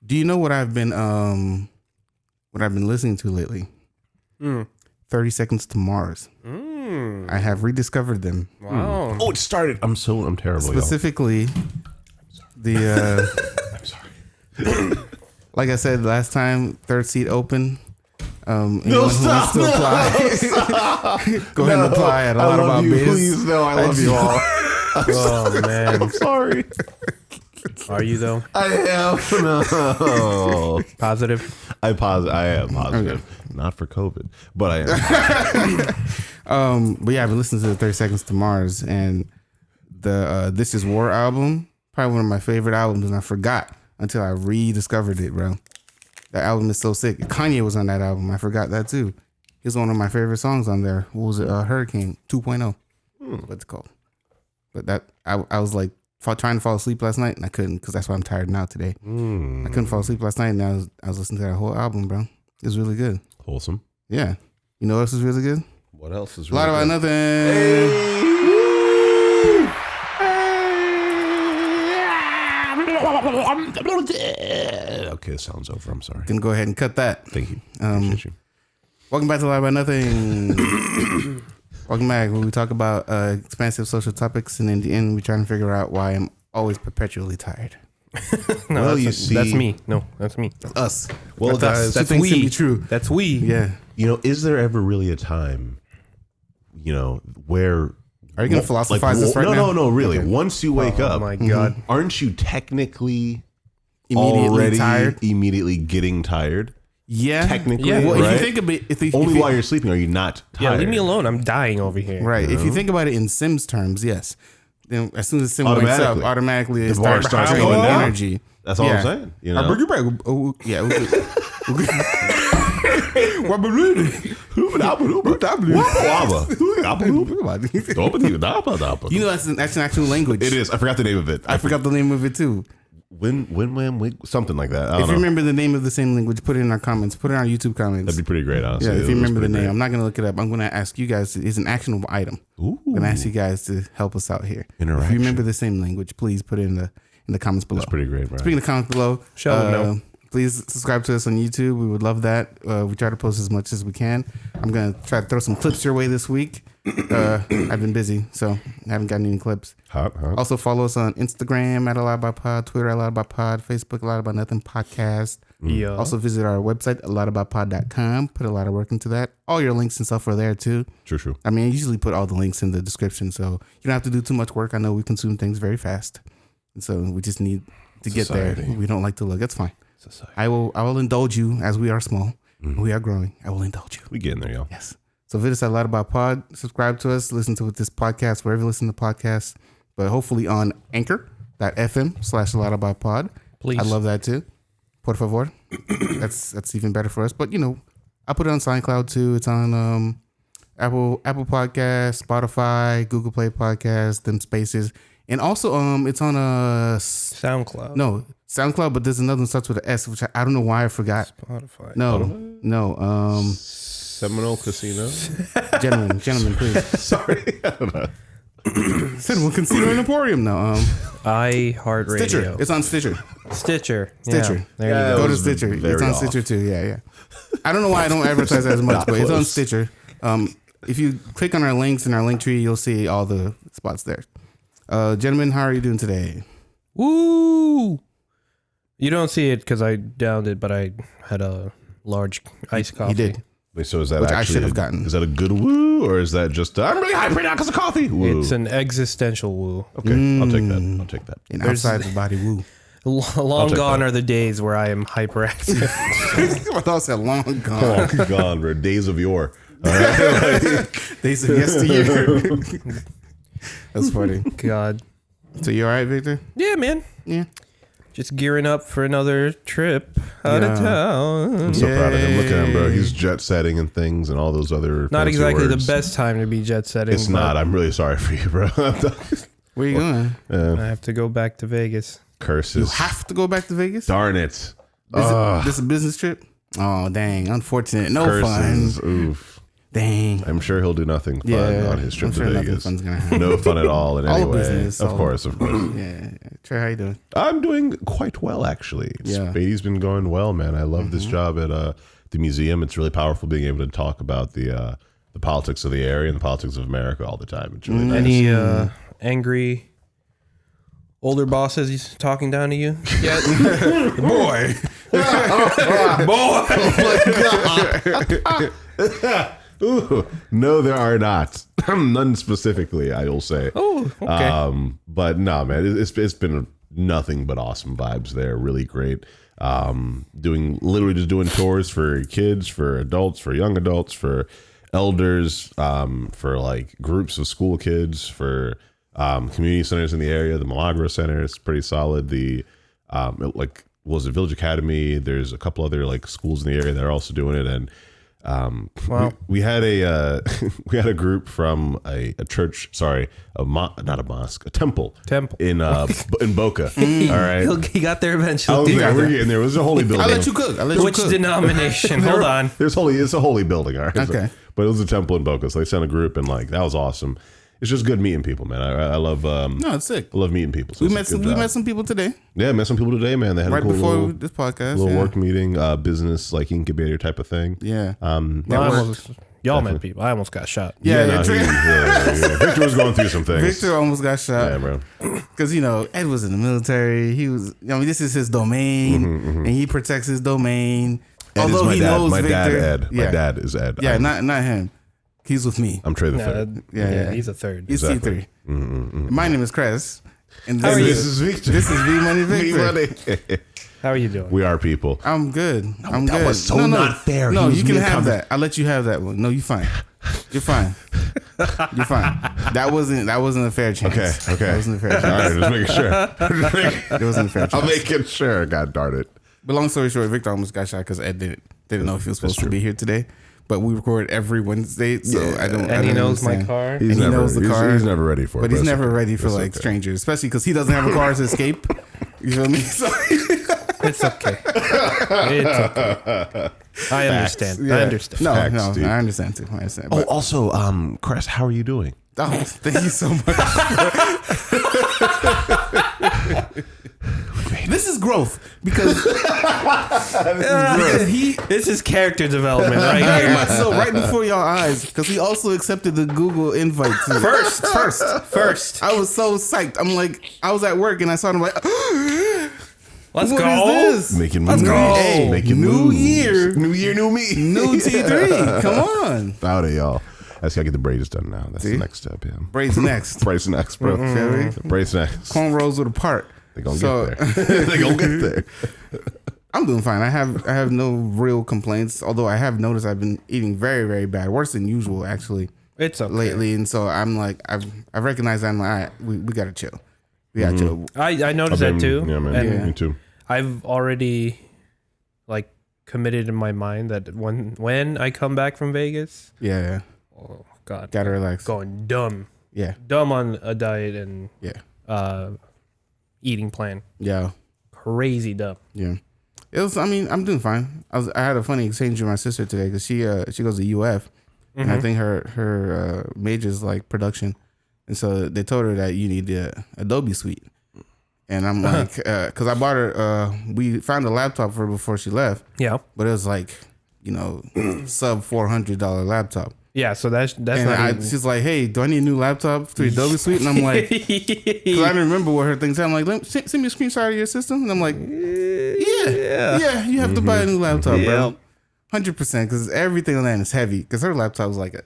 Do you know what I've been listening to lately? 30 Seconds to Mars. I have rediscovered them. Wow. Oh, it started. I'm terrible. Specifically, I'm sorry. Like I said last time, third seat open. Anyone who wants to apply, go ahead and apply at a lot about biz. Please, no, I love you all. Oh man, I'm sorry. Are you though? I am. No. Positive? I am positive. Okay. Not for COVID, but I am. But yeah, I've been listening to the 30 Seconds to Mars and the This Is War album. Probably one of my favorite albums, and I forgot until I rediscovered it, bro. That album is so sick. Kanye was on that album. I forgot that too. He's one of my favorite songs on there. What was it? Hurricane 2.0. What's it called? But that I was like trying to fall asleep last night and I couldn't because that's why I'm tired now today. I couldn't fall asleep last night and I was listening to that whole album, bro. It was really good. Wholesome. Yeah. You know what else is really good? What else is really good? A Lot About Nothing. Hey. Okay, the sound's over. I'm sorry. Can go ahead and cut that. Thank you. Appreciate you. Welcome back to A Lot About Nothing. Welcome back where we talk about expansive social topics, and in the end we try to figure out why I'm always perpetually tired. No, well, that's me. No, that's me. That's us. Well, that's we. Can be true. That's we. Yeah. You know, is there ever really a time, where... Are you going to philosophize this right now? No, really. Okay. Once you wake up, oh my God, aren't you technically immediately tired? Immediately getting tired? Yeah. Technically, yeah. Well, right? if you think about it, only while you're sleeping are you not tired? Yeah, leave me alone. I'm dying over here. Right. You know? If you think about it in Sims terms, yes. Then as soon as Sim wakes up, automatically it starts draining energy. That's all I'm saying. You know? I'll bring you back. Oh, yeah. You know, that's an actual language. It is. I forgot the name of it. I forgot the name of it too. Something like that. If you remember the name of the same language, put it in our comments. Put it in our YouTube comments. That'd be pretty great, honestly. Yeah, if you remember the name. I'm not going to look it up. I'm going to ask you guys. It's an actionable item. Ooh. I'm going to ask you guys to help us out here. Interaction. If you remember the same language, please put it in the comments below. That's pretty great, right? Speaking of comments below, please subscribe to us on YouTube. We would love that. We try to post as much as we can. I'm going to try to throw some clips your way this week. I've been busy, so I haven't gotten any clips. Hot. Also follow us on Instagram at A Lot About Pod, Twitter at A Lot About Pod, Facebook A Lot About Nothing Podcast. Yeah. Also visit our website, alotaboutpod.com. Put a lot of work into that. All your links and stuff are there too. True. I mean, I usually put all the links in the description, so you don't have to do too much work. I know we consume things very fast, and so we just need to get there. We don't like to look. That's fine. Society. I will indulge you as we are small. We are growing. I will indulge you. We getting there, y'all. Yes. So visit us at A Lot About Pod. Subscribe to us. Listen to this podcast wherever you listen to podcasts. But hopefully on anchor.fm/A Lot About Pod. Please. I love that too. Por favor. That's even better for us. But I put it on SoundCloud too. It's on Apple Podcasts, Spotify, Google Play Podcasts, them spaces. And also it's on SoundCloud. No, SoundCloud, but there's another one that starts with an S, which I don't know why I forgot. Spotify. No. Seminole Casino. Gentlemen, please. Sorry, I don't know. Seminole Casino and Emporium. No, iHeartRadio. Stitcher. It's on Stitcher. Stitcher. Yeah, there you go. Go to Stitcher. It's on Stitcher too. Yeah. I don't know why I don't advertise that as much, but it's on Stitcher. If you click on our links in our link tree, you'll see all the spots there. Gentlemen, how are you doing today? Woo! You don't see it because I downed it, but I had a large iced coffee. You did. Wait, so is that Which actually? I should have gotten. Is that a good woo, or is that just I'm really hyped right now because of coffee? Woo. It's an existential woo. Okay, I'll take that. An outside the body woo. Long gone are the days where I am hyperactive. I thought I said long gone. Long gone, bro. Days of yore. Days of yesteryear. That's funny. God. So you all right, Victor? Yeah, man. Yeah. Just gearing up for another trip out of town. I'm so proud of him. Look at him, bro. He's jet setting and things and all those other Not fancy exactly words. the best time to be jet setting. It's not. I'm really sorry for you, bro. Where you going? I have to go back to Vegas. Curses. You have to go back to Vegas? Darn it. This is a business trip? Oh, dang. Unfortunate. No Curses. fun. Oof. Dang. I'm sure he'll do nothing fun on his trip I'm sure to nothing Vegas. fun's gonna happen. No fun at all in any way. business, Of course. Yeah. Trey, how you doing? I'm doing quite well, actually. Yeah. Spady's been going well, man. I love this job at the museum. It's really powerful being able to talk about the politics of the area and the politics of America all the time. It's really nice. Any angry older bosses he's talking down to you yet? Boy. Ooh, no, there are not. None specifically, I will say. Oh, okay. But no, man, it's been nothing but awesome vibes there. Really great. Literally just doing tours for kids, for adults, for young adults, for elders, for like groups of school kids, for community centers in the area. The Milagro Center is pretty solid. The Village Academy. There's a couple other like schools in the area that are also doing it, and Wow. we had a we had a group from a church, not a mosque, a temple in Boca. All right, He got there I eventually. was there. We're getting there. It was a holy building. I'll let you cook. Which denomination? Hold on. It's a holy building. All right. Okay. But it was a temple in Boca, so they sent a group, and like that was awesome. It's just good meeting people, man. I love. No, it's sick. I love meeting people. So We met some people today, Yeah, met some people today, man. They had right a cool before little, this podcast. little yeah. work meeting, business like incubator type of thing. Yeah. Y'all met people. I almost got shot. Yeah. no, Trey- Victor was going through some things. Victor almost got shot. Yeah, bro. Because, Ed was in the military. He was, this is his domain, and he protects his domain. Ed Although is my he dad. knows My Victor. dad, Ed. Yeah. My dad is Ed. Yeah, not him. He's with me. I'm Trey the Nah, Third. Yeah. He's a third. He's Exactly. C3. My name is Cress. And How are you? This is Victor. This is V Money Victor. Victor. How are you doing? We are people. I'm good. I'm that good. was so not fair. No, He was you can have mid-comment. that. I'll let you have that one. No, you're fine. You're fine. You're fine. That wasn't a fair chance. Okay. That wasn't a fair All chance. right, just making sure. It wasn't a fair I'm chance. making sure. God darn it. But long story short, Victor almost got shot because Ed didn't know if he was supposed to be here today. But we record every Wednesday, so I don't. And he knows my understand. car. He knows the car. He's never ready for it. But he's it's never okay. ready for It's like okay. strangers, especially because he doesn't have a car to escape. You feel me? So, It's okay. It's okay. I understand. yeah. I understand. No, Facts, no, dude. I understand too. I understand. Oh, But, also, Cress, how are you doing? thank you so much. This is growth because This is character development right very here. much so right before y'all eyes because he also accepted the Google invite too. First. I was so psyched. I'm like, I was at work and I saw him like, Let's what go. is this? Making Let's moves. go. Hey, Making new moves. year. New year, new me. New T3. Come on. Howdy, y'all. I just gotta get the braids done now. That's See? the next step, yeah. Braids next. Braids next, bro. Feel me? Braids next. Cornrows with a part. They gonna So- get there. They gonna get there. I'm doing fine. I have no real complaints. Although I have noticed I've been eating very, very bad, worse than usual actually It's okay. lately. And so I'm like, I've recognized that I'm like, all right, we gotta chill. We gotta chill. I noticed that too. Yeah, man. And Me too. I've already like committed in my mind that when I come back from Vegas, Yeah, oh God, gotta relax. going dumb Yeah, on a diet and yeah, eating plan. yeah, Crazy dumb. yeah. It was. I mean, I'm doing fine. I had a funny exchange with my sister today because she goes to UF, and I think her major is like production, and so they told her that you need the Adobe suite. And I'm like, because I bought her, we found a laptop for her before she left, Yeah. but it was like, sub $400 laptop. Yeah. So that's And not even. she's like, hey, do I need a new laptop to Adobe Suite? And I'm like, because I didn't remember what her thing said. I'm like, send me a screenshot of your system. And I'm like, yeah, you have to buy a new laptop, bro. 100%, because everything on that is heavy. Because her laptop was like a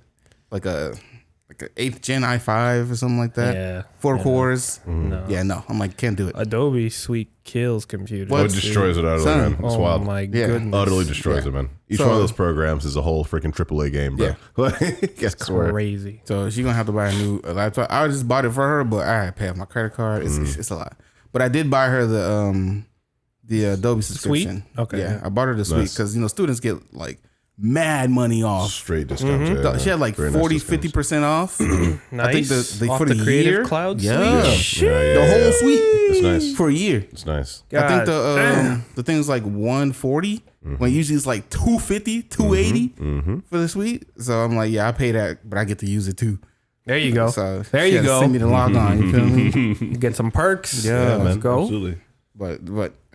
8th gen i5 or something like that. Yeah. 4 cores. No. Yeah, no. I'm like, can't do it. Adobe Suite kills computers. Oh, it destroys it utterly, Son. man. It's Oh wild. my Yeah. goodness. Utterly destroys it, man. Each So- one of those programs is a whole freaking AAA game, bro. I swear. Crazy. So she's gonna have to buy a new laptop. I just bought it for her, but I had to pay off my credit card. It's a lot. But I did buy her the Adobe subscription. Okay. Yeah, I bought her the suite Nice. because students get like mad money off. Straight discount. Yeah. She had like Very nice 40, discounts. 50% off. Nice. I think the Off for the the Creative year, Cloud yeah. suite. Yeah, The whole suite It's nice. for a year. It's nice. I think God. the thing is like 140 when usually it's like 250, 280 for the suite. So I'm like, yeah, I pay that, but I get to use it too. There you go. So there she you had to go. Send me the log on. You feel me? Get some perks. Yeah, let's man. go. Absolutely. But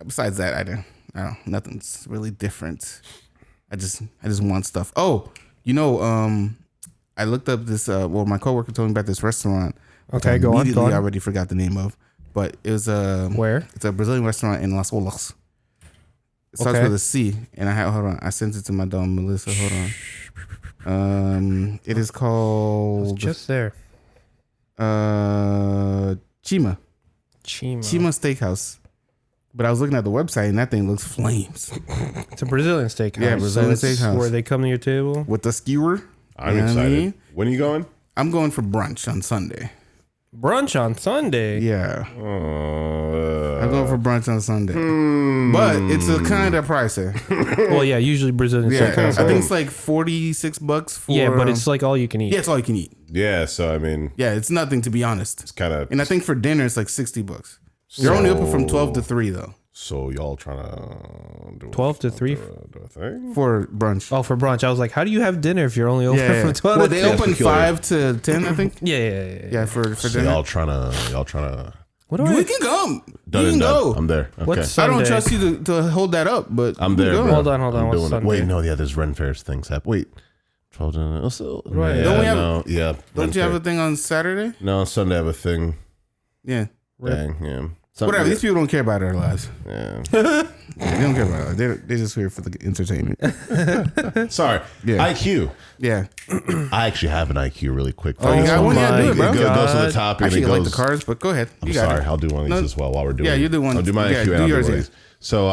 besides that, I don't. Nothing's really different. I just want stuff. Oh, I looked up this. Well, my coworker told me about this restaurant. which Okay, I go on. Immediately, I already forgot the name of, but it was Where? It's a Brazilian restaurant in Las Olas. It starts Okay. with a C, and hold on. I sent it to my dog Melissa. Hold on. It is called Just there. Chima Chima. Steakhouse. But I was looking at the website, and that thing looks flames It's a Brazilian steakhouse. Yeah, Brazilian so it's steakhouse. Where they come to your table. with the skewer. I'm You know what I excited. mean? When are you going? I'm going for brunch on Sunday. Brunch on Sunday. Yeah, I'm going for brunch on Sunday, but it's a kind of pricey. Well, yeah, usually Brazilian Yeah, steakhouse. I think it's like $46 for. Yeah, but it's like all you can eat. yeah, it's all you can eat. Yeah, so I mean, Yeah, it's nothing to be honest. it's kind of. And I think for dinner it's like $60. You're only open from 12 to 3 though So y'all trying to do 12 to 3. do a thing? for brunch. Oh, for brunch. I was like, how do you have dinner if you're only open Yeah, from 12 well, to they 3? open peculiar. 5 to 10, I think. Yeah. Yeah, for So dinner. y'all trying to. What do We I? can come. Done You and can done. go. I'm there. Okay. What's I don't Sunday? trust you to hold that up, but I'm you can there. go. Bro. Hold on. I'm What's doing it. Sunday? Wait, no, yeah, there's Ren Fairs things happen. Wait, 12 to also, Right. Yeah, Don't we have- no, yeah. Don't you have a thing on Saturday? No, Sunday I have a thing. Yeah. Dang, yeah. Something- Whatever. These people don't care about our lives. Yeah. They don't care about us. They're just here for the entertainment. Sorry. Yeah. IQ. Yeah. I actually have an IQ really quick. Oh, you got one? Yeah, do it, bro. It goes to the God. topic. Actually, I and it like goes, the cards, but go ahead. I'm You got sorry. it. I'll do one of these No. as well while we're doing Yeah, it. you do one. I'll do my Yeah, IQ do and I'll do yours, one of yeah. these. So,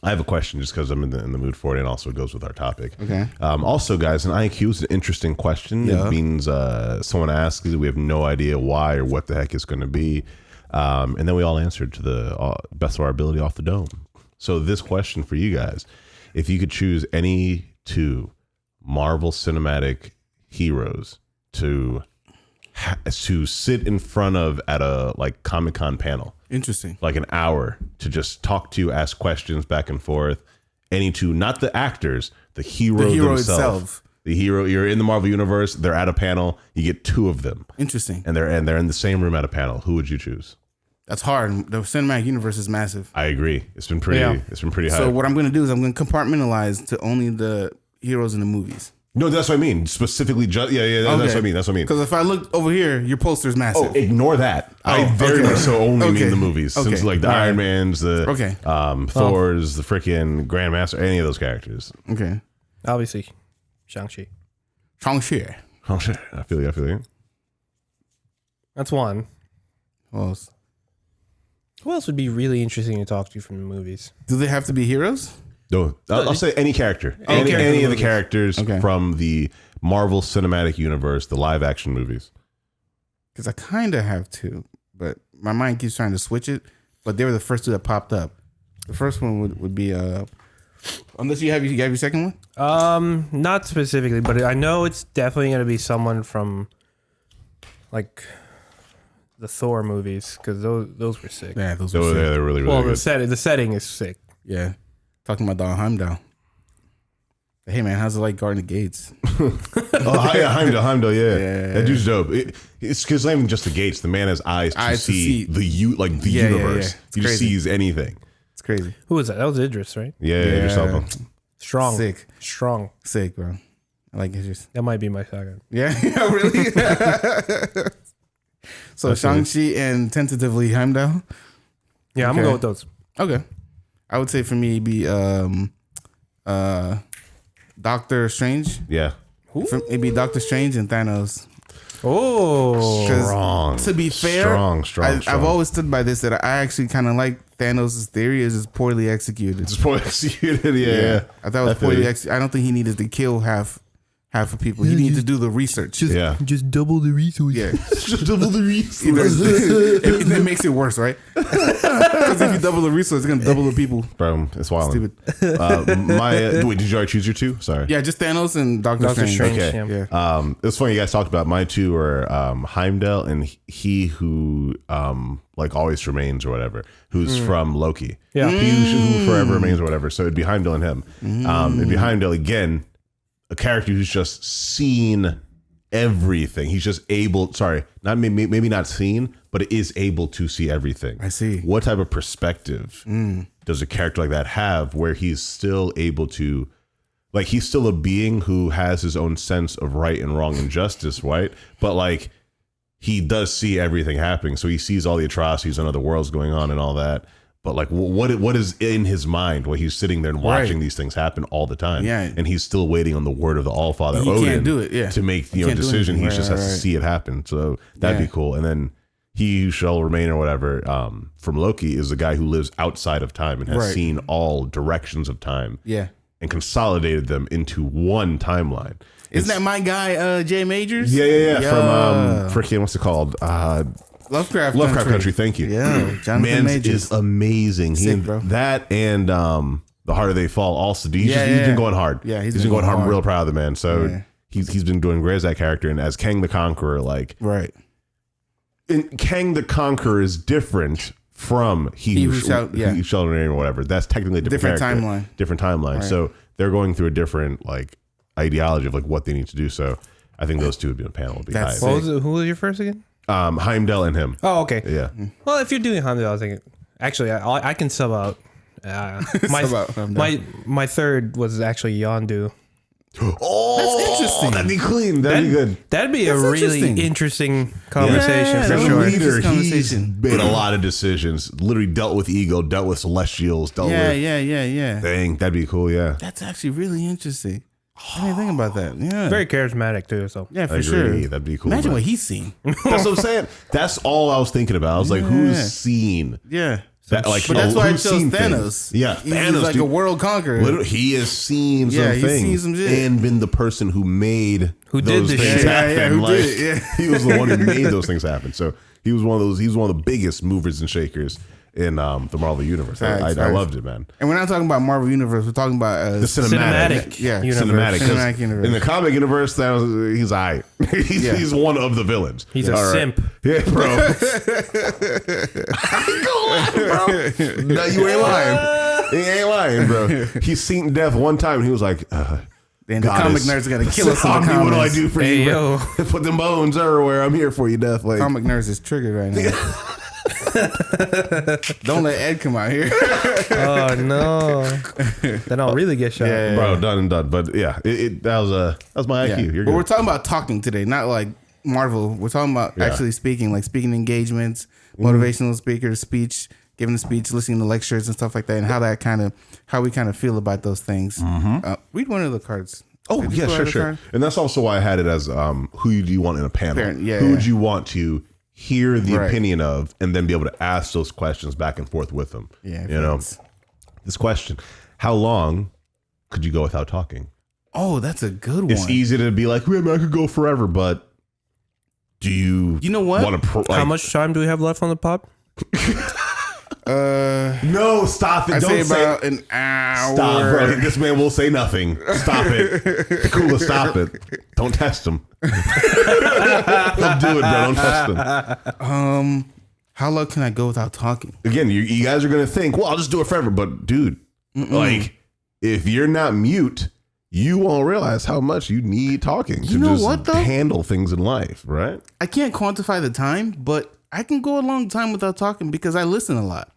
I have a question just because I'm in the mood for it, and also it goes with our topic. Okay. Also, guys, an IQ is an interesting question. Yeah. It means someone asks, we have no idea why or what the heck it's going to be, and then we all answered to the best of our ability off the dome. So, this question for you guys: if you could choose any 2 Marvel Cinematic heroes to sit in front of at a like Comic-Con panel, Interesting. like an hour to just talk to you, ask questions back and forth. Any 2, not the actors, the hero, The hero themselves. itself. The hero, you're in the Marvel universe. They're at a panel. You get 2 of them, Interesting. and they're in the same room at a panel. Who would you choose? That's hard. The cinematic universe is massive. I agree. It's been pretty. Yeah. It's been pretty high. So what I'm going to do is I'm going to compartmentalize to only the heroes in the movies. No, that's what I mean. Specifically, that's what I mean. That's what I mean. Because if I look over here, your poster's massive. Oh, ignore that. I Oh, very okay. much so only Okay. mean the movies. Okay. Since like the All right. Iron Mans, the Okay. Thor's, the freaking Grandmaster, any of those characters. Okay. Obviously, Shang-Chi. Shang-Chi. Oh shit! I feel you. That's one. Who else? Who else would be really interesting to talk to from the movies? Do they have to be heroes? No, I'll say any character. Any character Any in of the the characters Okay. from the Marvel Cinematic Universe, the live action movies. Because I kind of have to, but my mind keeps trying to switch it. But they were the first 2 that popped up. The first one would be unless you have your second one. Not specifically, but I know it's definitely going to be someone from like the Thor movies because those were sick. Yeah, those They were were, sick. they're really, really Well, good. the setting is sick. Yeah, talking about Don Heimdall. Hey man, how's it like guarding the gates? Oh, yeah, Heimdall, yeah. Yeah. That dude's dope. It's because not even just the gates. The man has eyes to see the Yeah, universe. yeah. It's He just crazy. sees anything. It's crazy. Who was that? That was Idris, right? Yeah, Yeah. yourself. Strong. Sick. Strong. Sick, bro. I like it. Just That might be my second. yeah, yeah, really. So Shang-Chi and tentatively Heimdall. Yeah, I'm Okay. going to go with those. Okay, I would say for me it'd be Doctor Strange. Yeah. It'd be Doctor Strange and Thanos. Oh. 'Cause Strong. to be fair, strong. I've always stood by this that I actually kind of like Thanos' theory is just poorly executed. It's poorly executed. Yeah. I thought it was I feel poorly you. executed. I don't think he needed to kill half have for people. You need to do the research. Just double the resources. Yeah. Just double the resources. It makes it worse, right? Because if you double the resources, it's going to double the people. Bro, it's wild. Stupid. Wait, did you already choose your two? Sorry. Yeah, just Thanos and Doctor Strange. Okay. Yeah. It's funny you guys talked about my two are Heimdall and he who like always remains or whatever, who's from Loki. Yeah. He who forever remains or whatever. So it'd be Heimdall and him. It'd be Heimdall again, a character who's just seen everything. He's just able, maybe not seen, but is able to see everything. I see. What type of perspective does a character like that have where he's still able to, like, he's still a being who has his own sense of right and wrong and justice, right? But like, he does see everything happening. So he sees all the atrocities and other worlds going on and all that. But like, what is in his mind while he's sitting there and watching these things happen all the time? Yeah. And he's still waiting on the word of the Allfather He Odin can't do it, yeah. to make He can't do decision. He anything. just has to see it happen. So that'd be cool. And then he who shall remain or whatever from Loki is the guy who lives outside of time and has seen all directions of time. Yeah. And consolidated them into one timeline. Isn't that my guy, Jay Majors? Yeah. From freaking, what's it called? Lovecraft Country. Thank you. Yeah, Jonathan Man Majors is amazing. Sick, bro. That and The Harder They Fall. Also, he's been going hard. Yeah, he's been going hard. I'm hard. real proud of the man. So he's been doing great as that character, and as Kang the Conqueror, like And Kang the Conqueror is different from He Who Shall Remain or whatever. That's technically a different timeline. Different timeline. Right. So they're going through a different like ideology of like what they need to do. So I think those two would be on the panel. Would be high. Who was your first again? Heimdall and him. Oh, okay. Yeah. Well, if you're doing Heimdall, I was thinking, actually, I can sub out. My third was actually Yondu. Oh, that's interesting. That'd be clean. That'd be good. That'd be a really interesting conversation for sure. Leader, he's made a lot of decisions. Literally dealt with ego, dealt with celestials, dealt with Dang, that'd be cool. Yeah, that's actually really interesting. I didn't think about that. Yeah, very charismatic too. So yeah, for sure, that'd be cool. Imagine what he's seen. That's what I'm saying. That's all I was thinking about. I was like, who's seen? Yeah. That, like, but that's why I chose Thanos. Yeah, Thanos, he's like a world conqueror. Literally, he has seen some things and been the person who made those things happen. He was the one who made those things happen. So he was one of those. He was one of the biggest movers and shakers in the Marvel Universe. I loved it, man. And we're not talking about Marvel Universe. We're talking about the cinematic universe. In the comic universe, he's all right. He's one of the villains. He's a simp. Yeah, bro. I ain't gonna lie, bro. No, you ain't lying. He ain't lying, bro. He's seen death one time, and he was like, "Then the comic nerds got to kill us." What do I do for you? Yo. Put them bones everywhere. I'm here for you, Death. Like, comic nerds is triggered right now. Don't let Ed come out here. Oh no! Then I'll really get shot, bro. Done and done. But yeah, that was my IQ. You're but good. we're talking about talking today, not like Marvel. We're talking about actually speaking, like speaking engagements, motivational speakers, speech, giving a speech, listening to lectures and stuff like that, and how we kind of feel about those things. Read one of the cards. Oh yeah, sure. And that's also why I had it as who do you want in a panel? Who would you want to hear the opinion of, and then be able to ask those questions back and forth with them. Yeah, you know, this question: how long could you go without talking? Oh, that's a good one. It's easy to be like, I could go forever, but do you? You know what? Want to how much time do we have left on the pod? No, stop it! I Don't say about an hour. Stop, bro. This man will say nothing. Stop it. Cool, stop it. Don't test him. Don't do it, bro. Don't test him. How long can I go without talking? Again, you guys are gonna think, well, I'll just do it forever. But dude, like, if you're not mute, you won't realize how much you need talking to just handle things in life, right? I can't quantify the time, but I can go a long time without talking because I listen a lot.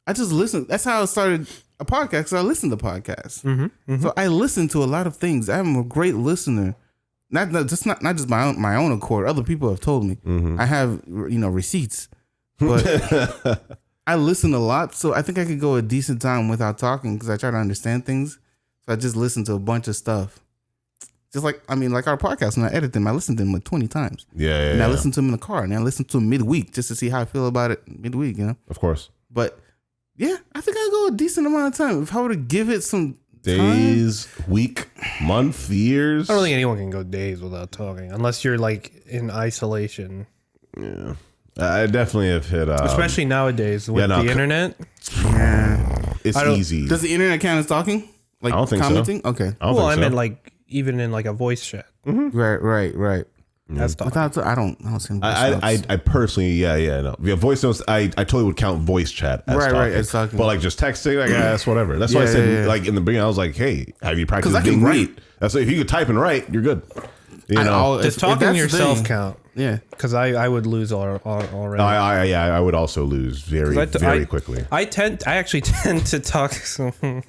I just listen. That's how I started a podcast, because I listen to podcasts. So I listen to a lot of things. I'm a great listener. Not just my own accord. Other people have told me. I have receipts, but I listen a lot. So I think I could go a decent time without talking because I try to understand things. So I just listen to a bunch of stuff. Just like our podcast, when I edit them, I listen to them like 20 times. I listen to them in the car, and I listen to them midweek just to see how I feel about it midweek. Of course. But yeah, I think I'd go a decent amount of time. If I were to give it some Days, week, month, years. I don't think anyone can go days without talking unless you're like in isolation. Yeah. I definitely have hit. Especially nowadays with the internet. Yeah. It's easy. Does the internet count as talking? Like I don't think commenting? so. Okay. I meant like even in like a voice chat. Right. That's talking. I don't send voice notes. I personally, no. Yeah, voice notes, I totally would count voice chat as talking. Right, as talking. But like just texting, like, that's whatever. That's why I said, like in the beginning, I was like, hey, have you practiced I can being write. mute? That's like, if you could type and write, you're good. You know? Does talking yourself count? Yeah. Because I would lose already. I would also lose very quickly. I actually tend to talk. I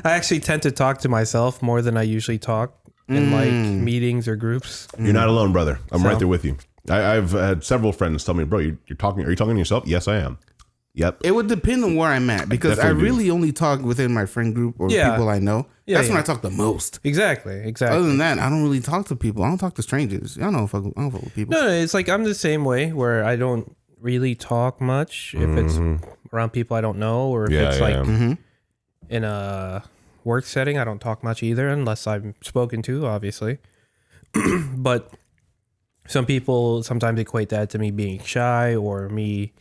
actually tend to talk to myself more than I usually talk in like meetings or groups. You're not alone, brother. I'm right there with you. I've had several friends tell me, bro, you're talking. Are you talking to yourself? Yes, I am. Yep. It would depend on where I'm at because I really only talk within my friend group or people I know. That's when I talk the most. Exactly. Other than that, I don't really talk to people. I don't talk to strangers. I don't fuck with people. No, it's like I'm the same way where I don't really talk much if it's around people I don't know or if it's like in a work setting. I don't talk much either unless I'm spoken to, obviously. But some people sometimes equate that to me being shy or me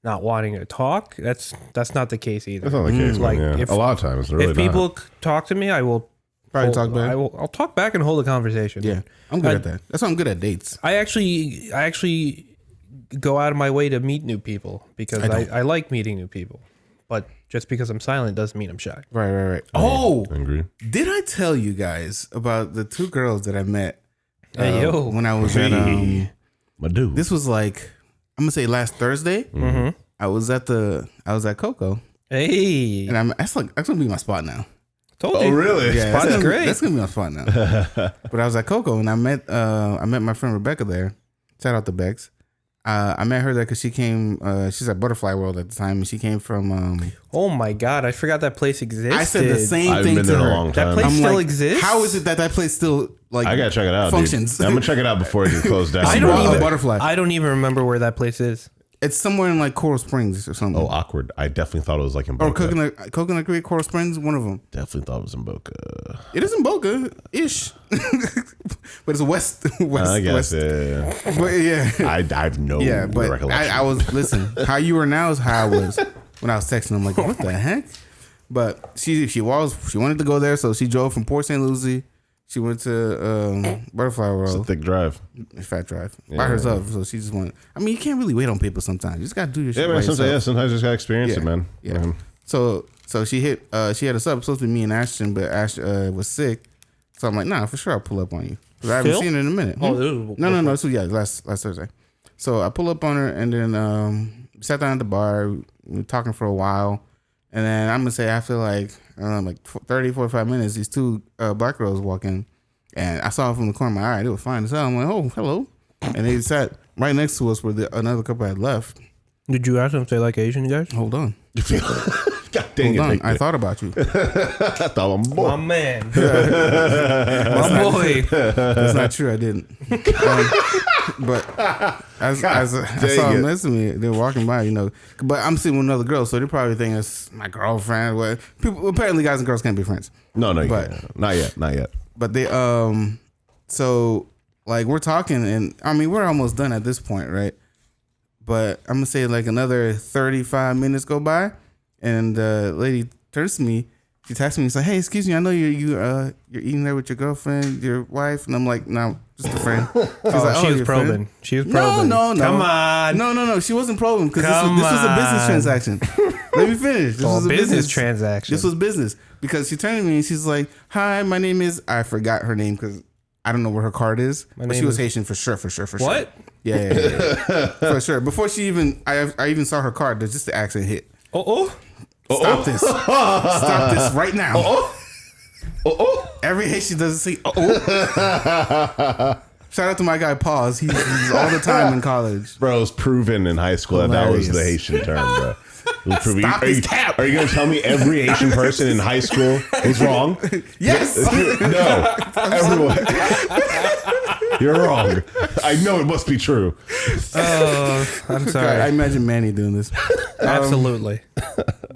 not wanting to talk. That's not the case either. That's not the case. Like if, a lot of times, it's really if people talk to me, I will probably talk back. I'll talk back and hold a conversation. Yeah, I'm good at that. That's why I'm good at dates. I actually go out of my way to meet new people because I like meeting new people. But just because I'm silent doesn't mean I'm shy. Right. Oh, I agree. Did I tell you guys about the two girls that I met when I was at my dude? This was like, I'm gonna say last Thursday. I was at Coco. Hey, and that's gonna be my spot now. Told you. Oh, really? Yeah, Spot's great. That's gonna be my spot now. But I was at Coco and I met my friend Rebecca there. Shout out to Bex. I met her there because she came. She's at Butterfly World at the time, and she came from. Oh my God! I forgot that place existed. I said the same I've thing been to there her. a long time. That place I'm still like, exists. How is it that place still like? I gotta check it out. Functions. Dude. I'm gonna check it out before it gets closed down. I don't even Butterfly. I don't even remember where that place is. It's somewhere in like Coral Springs or something. Oh, awkward. I definitely thought it was like in Or Boca. Coconut Creek, Coral Springs, one of them. Definitely thought it was in Boca. It is in Boca-ish. But it's west. I guess. West. Yeah. But yeah. I have no but recollection. I was, listen, how you are now is how I was when I was texting. I'm like, what the heck? But she wanted to go there, so she drove from Port St. Lucie. She went to Butterfly World. It's a thick drive. Fat drive. By herself. So she just wanted. I mean, you can't really wait on people sometimes. You just got to do your shit. Yeah, man. by yourself. Sometimes you just gotta experience it, man. Yeah. So she hit she had us up. It was supposed to be me and Ashton, but Ash was sick. So I'm like, nah, for sure I'll pull up on you. Because I haven't seen her in a minute. No. So yeah, last Thursday. So I pull up on her and then sat down at the bar. We were talking for a while. And then I'm going to say after like 30, 45 minutes, these two black girls walk in. And I saw them from the corner of my eye. They were fine as hell. I'm like, oh, hello. And they sat right next to us where another couple had left. Did you ask them if they like Asian guys? Hold on. God dang Hold on. it. I thought about you. I thought I'm boy. My man. My boy. That's not true. I didn't. But as I saw them next to me, they were walking by, But I'm sitting with another girl, so they probably think it's my girlfriend. Well, people apparently guys and girls can't be friends. No, you can't. Not yet. But they so like we're talking, and I mean we're almost done at this point, right? But I'm gonna say like another 35 minutes go by, and the lady turns to me. She texts me. She's like, "Hey, excuse me. I know you're eating there with your girlfriend, your wife." And I'm like, "No, just a friend." She's like, she was probing. Friend? She was probing. No. Come on. No. She wasn't probing because this was a business transaction. Let me finish. This was a business transaction. This was business because she turned to me and she's like, "Hi, my name is." I forgot her name because I don't know where her card is. But she was Haitian for sure. What? Yeah. For sure. Before she even, I even saw her card. There's just the accent hit. Stop this. Stop this right now. Every Haitian doesn't say Shout out to my guy Pause. He's all the time in college. Bro, it was proven in high school that was the Haitian term, bro. Stop this cap. Are you going to tell me every Asian person in high school was wrong? Yes. No. Everyone. You're wrong. I know it must be true. I'm sorry. I imagine Manny doing this. Absolutely.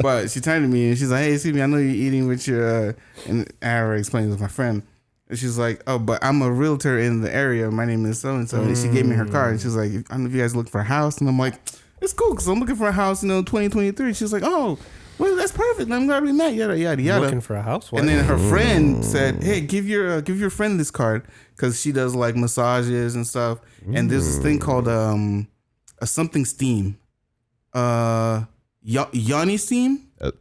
But she turned to me and she's like, "Hey, excuse me, I know you're eating with your," and I already explained with my friend. And she's like, "Oh, but I'm a realtor in the area. My name is so and so." And she gave me her card. And she's like, "I don't know if you guys looking for a house." And I'm like, "It's cool because I'm looking for a house, 2023." She's like, "Oh, well, that's perfect. I'm glad we met." Yada yada yada. Looking for a house. And then her friend said, "Hey, give your friend this card because she does like massages and stuff. And there's this thing called a something steam, yoni steam, a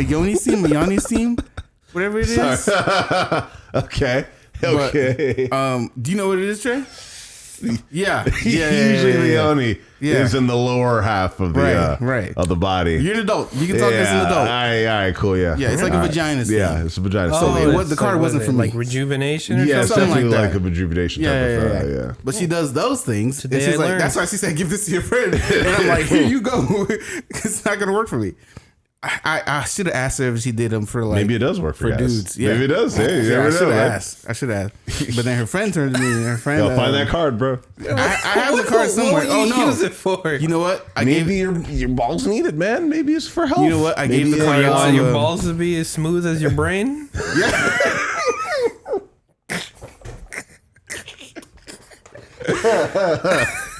yoni steam, whatever it is." Okay. But, do you know what it is, Trey? Yeah. Usually the yoni is in the lower half of the of the body. You're an adult. You can talk as an adult. All right, cool. Yeah. Yeah, it's like a vagina steam. Yeah, it's a vagina. So the card wasn't for me. Like rejuvenation or Yeah, it's something? definitely like that. like a rejuvenation type of thing. Yeah. But she does those things. Today And she's I like, learned. that's why she said, "Give this to your friend." And I'm like, "Here you go." It's not gonna work for me. I should have asked her if she did them for like Maybe it does work for guys. dudes. Yeah. Maybe it does. Hey, you Yeah, never I know, should have right? asked. I should have. But then her friend turned to me and her friend Yo, find that card, bro. I have the card somewhere. What Oh would you no. use it for? You know what? Maybe your balls need it, man. Maybe it's for health. You know what? I gave the Maybe card You want to your balls to be as smooth as your brain?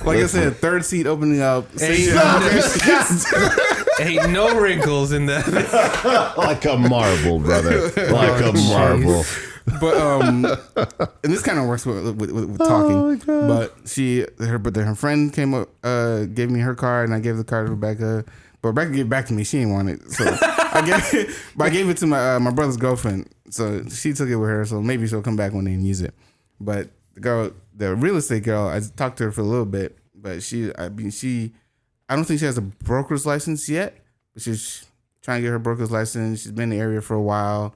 like I said, third seat opening up. Ain't no wrinkles in that. like a marble, brother. Like a marble. But and this kind of works with talking. But her friend came up, gave me her card, and I gave the card to Rebecca. But Rebecca gave it back to me. She didn't want it, so I gave it to my brother's girlfriend. So she took it with her. So maybe she'll come back one day and use it. But the real estate girl, I talked to her for a little bit, but I don't think she has a broker's license yet. But she's trying to get her broker's license. She's been in the area for a while.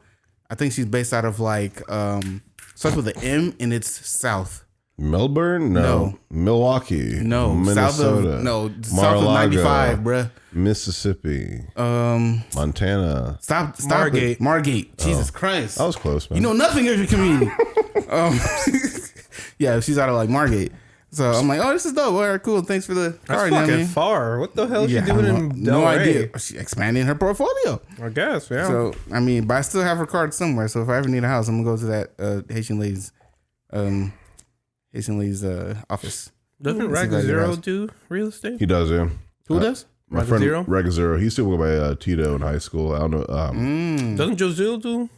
I think she's based out of starts with an M and it's south. Melbourne? No. Milwaukee? No. Minnesota? South of 95, bruh. Mississippi? Montana? Stop Margate. it. Margate. Jesus Christ. That was close, man. You know nothing of your community. Yeah, she's out of Margate. So I'm like, "Oh, this is dope. All right, cool. Thanks for the That's card." fucking far. What the hell is she doing in No Del Rey? idea. She expanding her portfolio. I guess, yeah. So but I still have her card somewhere. So if I ever need a house, I'm gonna go to that Haitian lady's office. Doesn't See if I get a Zero house. do real estate? He does, yeah. Who does? My friend Zero? Regazero. He used to work by Tito in high school. I don't know. Doesn't Jozil do?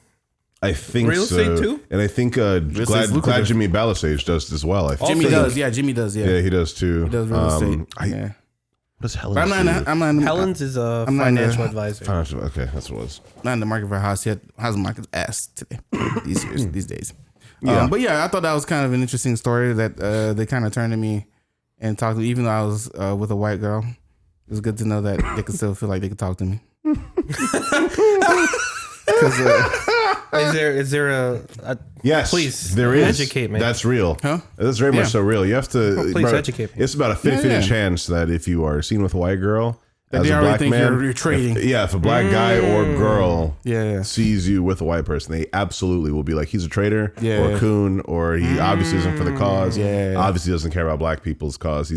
I think Real so. estate too? And I think estate's Glad lucrative. Jimmy Balasage does as well. I think. Jimmy does. Yeah, Jimmy does. Yeah, Yeah, he does too. he does real estate. What does Helen But I'm not. in the- Helen's is a I'm not in financial the- advisor. Okay, that's what it was. not in the market for a house yet. Housing market's ass today. These days. Yeah. But yeah, I thought that was kind of an interesting story that they kind of turned to me and talked to me, even though I was with a white girl. It was good to know that they could still feel like they could talk to me. Is there a Yes, please, there is. educate me. That's real. Huh? That's very much so real. You have to. please educate me. It's about a 50-50 Yeah. chance that if you are seen with a white girl, That as they a already black think man, you're trading. if a black guy or girl Yeah. sees you with a white person, they absolutely will be like, he's a traitor Yeah. or a coon, or he obviously isn't for the cause. Yeah. Obviously doesn't care about black people's cause.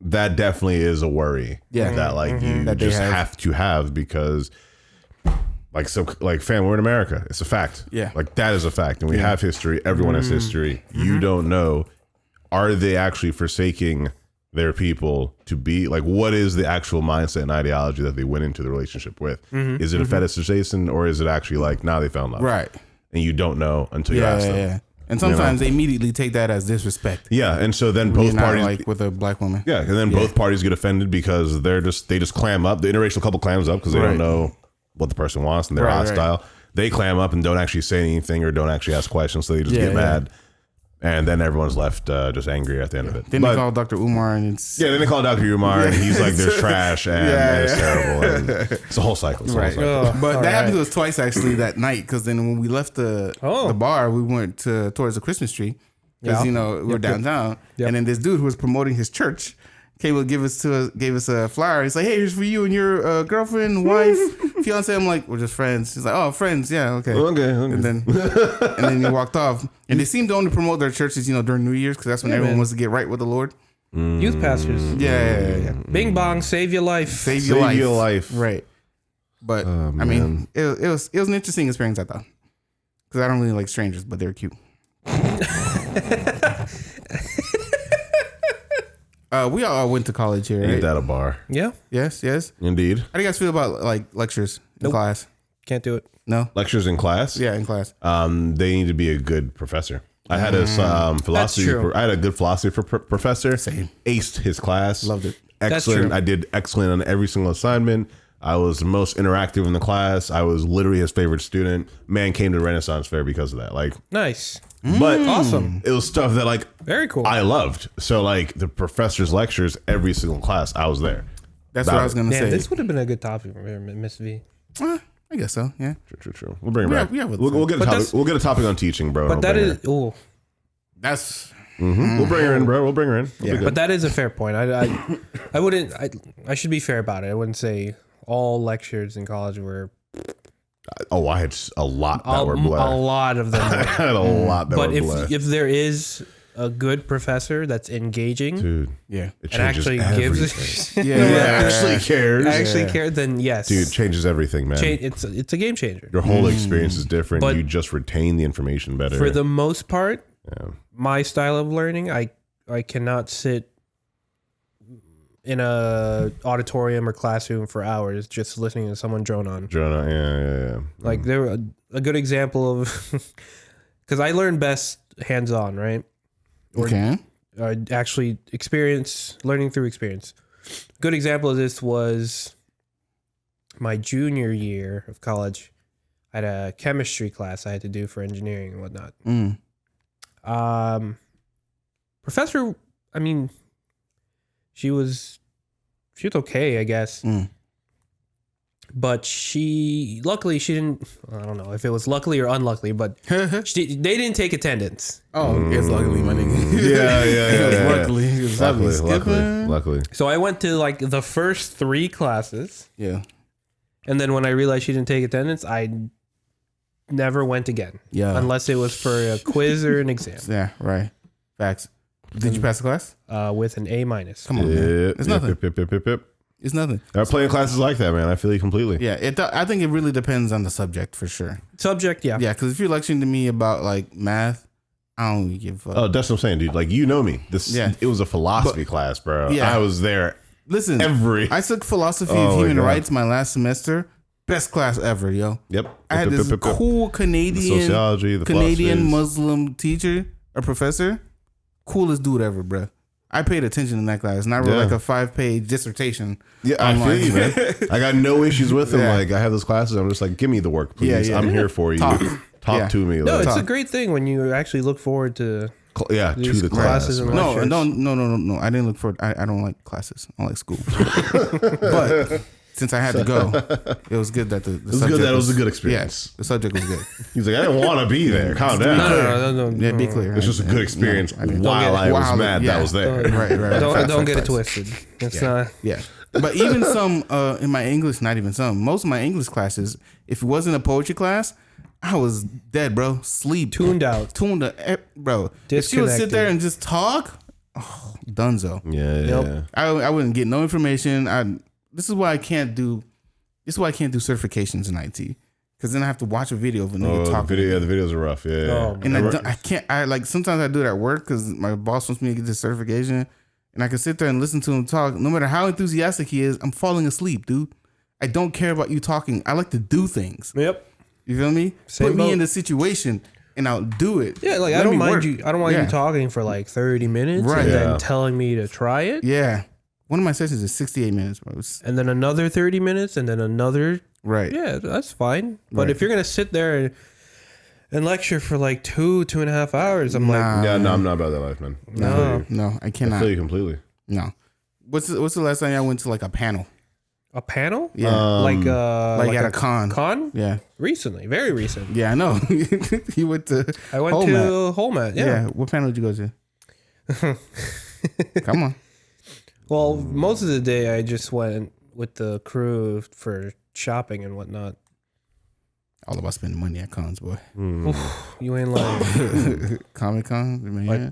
That definitely is a worry. Yeah. That you That they just have. have to have because. Fam, we're in America. It's a fact. Yeah. That is a fact. And we have history. Everyone has history. You don't know. Are they actually forsaking their people to be what is the actual mindset and ideology that they went into the relationship with? Is it a fetishization or is it actually they found love? Right. And you don't know until you ask them. Yeah. And sometimes they immediately take that as disrespect. Yeah. And so then You're both not parties with a black woman. Yeah, and then both parties get offended because they just clam up. The interracial couple clams up because they don't know what the person wants and they're hostile. They clam up and don't actually say anything or don't actually ask questions, so they just get mad. And then everyone's left just angry at the end of it. Then they call Dr. Umar and it's... Yeah, then they call Dr. Umar and he's like, there's trash and it's terrible. And it's a whole cycle. It's a whole cycle. But that happened to us twice actually that night because then when we left the bar, we went towards the Christmas tree because, we're downtown. Yep. And then this dude who was promoting his church came to gave us a flyer. He's like, "Hey, here's for you and your girlfriend, wife, fiance." I'm like, "We're just friends." He's like, "Oh, friends, yeah, okay." And then he walked off. And they seem to only promote their churches, during New Year's because that's when everyone wants to get right with the Lord. Youth pastors. Yeah. Bing bong, save your life. Save your life. life. Right. But I mean, it was an interesting experience, I thought, because I don't really like strangers, but they're cute. We all went to college here. Ain't Right? that a bar? Yeah. Yes. Indeed. How do you guys feel about like lectures in Nope. class? Can't do it. No. Lectures in class? Yeah, in class. They need to be a good professor. I had a philosophy. true. I had a good philosophy professor. Same. Aced his class. Loved it. Excellent. true. I did excellent on every single assignment. I was the most interactive in the class. I was literally his favorite student. Man came to the Renaissance Fair because of that. Like, Nice. but Awesome. it was stuff that like Very cool. I loved. So like the professor's lectures, every single class, I was there. That's what I was gonna Man, say. this would have been a good topic for Miss V. I guess so. Yeah. True. We'll bring it We back. have- we have a- We'll get a But topic. that's- We'll get a topic on teaching, bro. But that is, That's We'll bring her in, bro. We'll bring her in. We'll be good. but that is a fair point. I wouldn't. I should be fair about it. I wouldn't say all lectures in college were. Oh, I had a lot that A were blur. lot of them I were. had a lot that But were blur. if there is a good professor that's engaging Dude, yeah. it and changes actually everything. gives Yeah. Who actually cares? actually care, then yes, Dude, changes everything, man. it's a game changer. Your whole experience is different. But you just retain the information better. For the most part, Yeah. my style of learning, I cannot sit in a auditorium or classroom for hours just listening to someone drone on. Jonah, yeah. Like there a good example of because I learn best hands on, right? Okay. Actually learning through experience. Good example of this was my junior year of college. I had a chemistry class I had to do for engineering and whatnot. Professor, I mean, she was okay, I guess. But luckily she didn't, I don't know if it was luckily or unluckily, but they didn't take attendance. Oh, it's luckily, my nigga. Yeah. Luckily, it was Luckily. So I went to like the first 3 classes. Yeah. And then when I realized she didn't take attendance, I never went again. Yeah. Unless it was for a quiz or an exam. Yeah. Right. Facts. Did you pass the class? With an A-. Come on, man. It's nothing. Yep. It's nothing. There are plenty of classes like that, man. I feel you completely. Yeah. I think it really depends on the subject for sure. Subject, yeah. Yeah. Because if you're lecturing to me about like math, I don't really give a fuck. Oh, that's what I'm saying, dude. Like, you know me. It was a philosophy class, bro. Yeah. I was there. Listen, I took philosophy Oh of my human God. rights my last semester. Best class ever, yo. Yep. I had this cool Canadian sociology, the Canadian philosophies. Muslim teacher or professor. Coolest dude ever, bro. I paid attention in that class, and I wrote like a 5-page dissertation. Yeah, I feel you, man. I got no issues with him. Yeah. Like, I have those classes. I'm just like, give me the work, please. Yeah. I'm here for you. Talk. Yeah. to me. No, Like, it's a great thing when you actually look forward to to these the classes class. and man. No. I didn't look for it. I don't like classes. I don't like school. But since I had to go, it was good that the It was subject good that it was a good experience. Yes, the subject was good. He's like, I didn't want to be there. Calm down. No. Yeah, be clear. It's just a good experience while I was mad that I was there. Right. Don't get it Facts. twisted. It's not. Yeah. But even some in my English, not even some, most of my English classes, if it wasn't a poetry class, I was dead, bro. Sleep. Tuned out. Bro. If she would sit there and just talk, dunzo. Yeah. I wouldn't get no information. This is why I can't do certifications in IT. Because then I have to watch a video of a nigga talking. The videos are rough. Yeah. Oh, And I can't, sometimes I do it at work because my boss wants me to get this certification. And I can sit there and listen to him talk. No matter how enthusiastic he is, I'm falling asleep, dude. I don't care about you talking. I like to do things. Yep. You feel me? Same Put me boat. in the situation and I'll do it. Yeah, like Let I don't me mind work. you. I don't want you talking for like 30 minutes Right. and Yeah. then telling me to try it. Yeah. One of my sessions is 68 minutes, bro. And then another 30 minutes and then another. Right. Yeah, that's fine. But Right. if you're going to sit there and lecture for like 2.5 hours, I'm like, Yeah, no, I'm not about that life, man. No, I I cannot. feel you completely. No. What's the last time I went to like a panel? a panel? Yeah. Like at a con. Con? Yeah. Recently, very recent. Yeah, I know. You went to I went Holmat. to Holmat. Yeah. What panel did you go to? Come on. Well, most of the day I just went with the crew for shopping and whatnot. All about spending money at cons, boy. You ain't lying. Comic-Con? Man,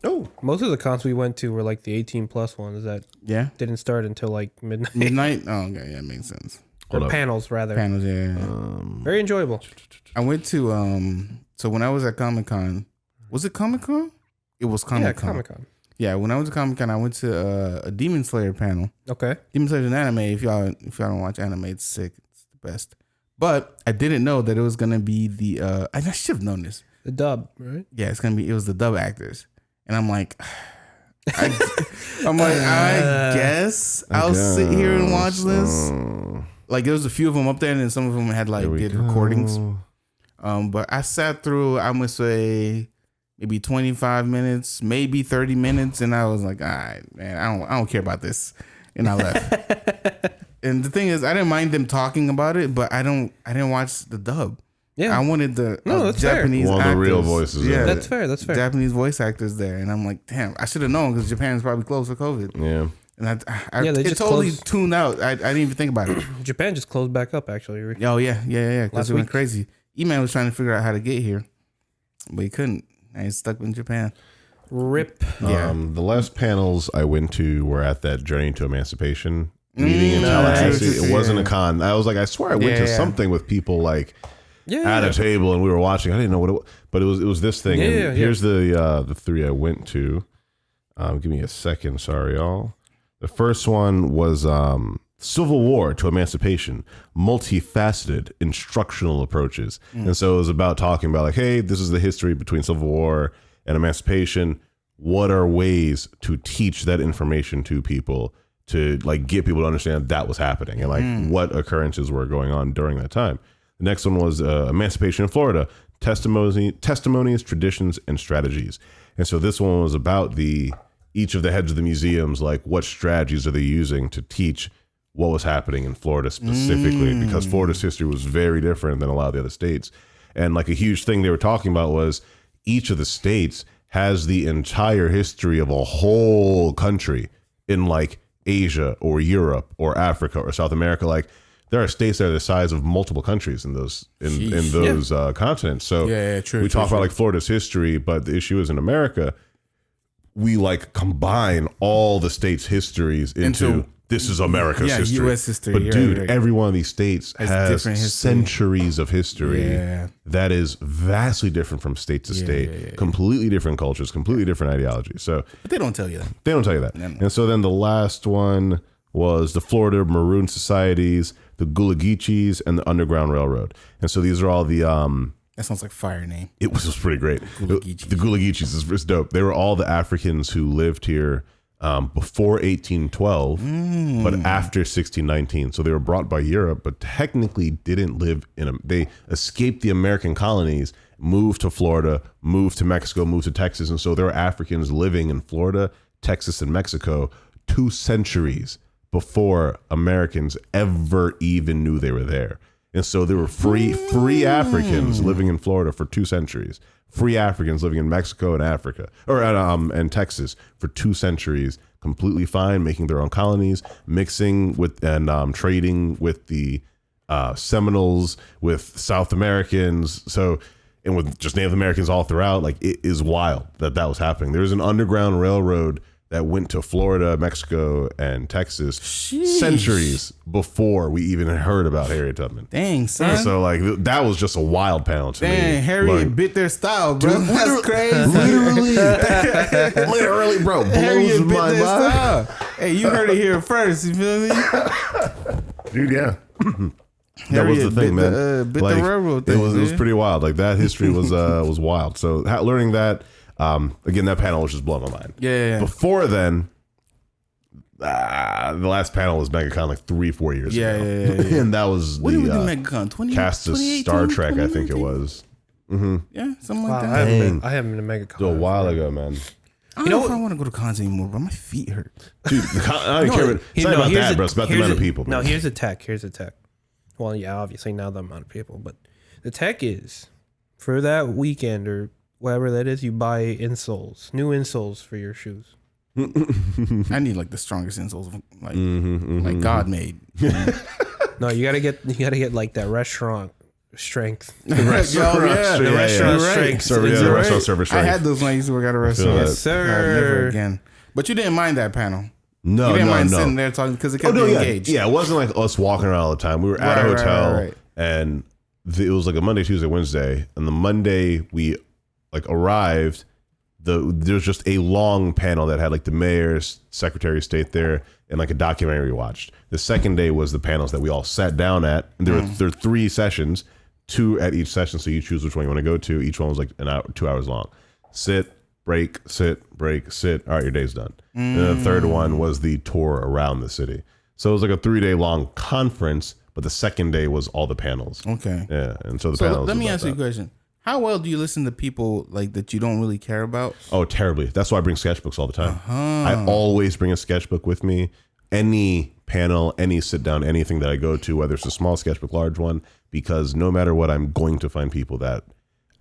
But most of the cons we went to were like the 18+ ones that yeah. didn't start until like midnight. Midnight? Oh, okay. Yeah, makes sense. Hold up. Panels, rather. Panels, yeah. Very enjoyable. I went to so when I was at Comic-Con, was it Comic-Con? It was Comic-Con. Yeah, Comic-Con. Yeah, when I was at Comic-Con, I went to a Demon Slayer panel. Okay. Demon Slayer is an anime. If y'all don't watch anime, it's sick. It's the best. But I didn't know that it was gonna be the I should have known this. The dub, right? Yeah, it was the dub actors. And I'm like I guess I'll sit here and watch this. Like there was a few of them up there, and then some of them had like did recordings. But I sat through, I'm gonna say maybe 25 minutes, maybe 30 minutes, and I was like, all right, man, I don't care about this, and I left. And the thing is, I didn't mind them talking about it, but I didn't watch the dub. Yeah, I wanted the that's Japanese fair. actors. The real voices. Yeah, that's fair. That's fair. Japanese voice actors there, and I'm like, damn, I should have known because Japan's probably closed for COVID. Yeah. And they it just totally closed. tuned out. I didn't even think about it. Japan just closed back up, actually. Oh yeah, because Last it went week. crazy. E-Man was trying to figure out how to get here, but he couldn't. And he's stuck in Japan. Rip. Yeah. The last panels I went to were at that Journey to Emancipation meeting in Tallahassee. It wasn't a con. I was like, I swear I went to something with people like at a table and we were watching. I didn't know what it was, but it was this thing. And here's the three I went to. Give me a second. Sorry, y'all. The first one was Civil War to Emancipation, multifaceted instructional approaches. And so it was about talking about like, hey, this is the history between Civil War and emancipation. What are ways to teach that information to people to like get people to understand that was happening and like what occurrences were going on during that time. The next one was Emancipation in Florida, testimonies, traditions, and strategies. And so this one was about each of the heads of the museums, like what strategies are they using to teach what was happening in Florida specifically, because Florida's history was very different than a lot of the other states. And like a huge thing they were talking about was each of the states has the entire history of a whole country in like Asia or Europe or Africa or South America. Like there are states that are the size of multiple countries in those continents. So true, we talk about like Florida's history, but the issue is in America, we like combine all the states' histories into this is America's history. U.S. history. But dude, every one of these states has different history. Centuries of history that is vastly different from state to state, completely different cultures, completely different ideologies. So But they don't tell you that. they don't tell you that. No. And so then the last one was the Florida Maroon Societies, the Gullah Geechees, and the Underground Railroad. And so these are all the That sounds like a fire name. it was pretty great. Gullah Geechees. The Gullah Geechees is dope. They were all the Africans who lived here before 1812, but after 1619. So they were brought by Europe, but technically didn't live they escaped the American colonies, moved to Florida, moved to Mexico, moved to Texas. And so there were Africans living in Florida, Texas, and Mexico 2 centuries before Americans ever even knew they were there. And so there were free Africans living in Florida for 2 centuries, free Africans living in Mexico and Africa, or and Texas for 2 centuries, completely fine, making their own colonies, mixing with and trading with the Seminoles, with South Americans, and with just Native Americans all throughout. Like it is wild that was happening. There's an underground railroad that went to Florida, Mexico, and Texas centuries before we even heard about Harriet Tubman. Dang, son. So like that was just a wild panel to me. Dang, Harriet Like, bit their style, bro. That's crazy. literally, bro, blows Harriet bit my their mind. style. Hey, you heard it here first. You feel me? Dude, yeah. That was the Harriet thing, bit man. the railroad thing, it was man. pretty wild. Like that history was wild. So learning that, again, that panel was just blowing my mind. Yeah. Before then, the last panel was MegaCon like 3-4 years ago. Yeah. And that was What did we do, the MegaCon? 20, cast of 2018, Star Trek, I think it 2019? was. Yeah, something Wow, like I that. haven't been to MegaCon. So a while ago, man. I don't know if I want to go to cons anymore, bro. My feet hurt. Dude, I don't care. It's not about that, bro. It's about the amount of people. No, man. here's the tech. Well, yeah, obviously now the amount of people, but the tech is for that weekend or whatever that is, you buy new insoles for your shoes. I need like the strongest insoles, like God made. No, you gotta get like that restaurant strength. The restaurant strength. Restaurant service I strength. had those when I used to work at a restaurant. Yes, sir. Never again. But you didn't mind that panel. No, you didn't mind no. sitting there talking because it kept you engaged. Yeah, it wasn't like us walking around all the time. We were at a hotel, and it was like a Monday, Tuesday, Wednesday, and the Monday we like arrived. There was just a long panel that had like the mayor, secretary of state there, and like a documentary we watched. The second day was the panels that we all sat down at, and there were 3 sessions, 2 at each session, so you choose which one you want to go to. Each one was like an hour, 2 hours long. Sit, break, sit, break, sit. All right, your day's done. And then the third one was the tour around the city. So it was like a 3-day long conference, but the second day was all the panels. Okay. Yeah, and so the panels. Let me ask you a question. How well do you listen to people like that you don't really care about? Oh, terribly. That's why I bring sketchbooks all the time. I always bring a sketchbook with me. Any panel, any sit down, anything that I go to, whether it's a small sketchbook, large one, because no matter what, I'm going to find people that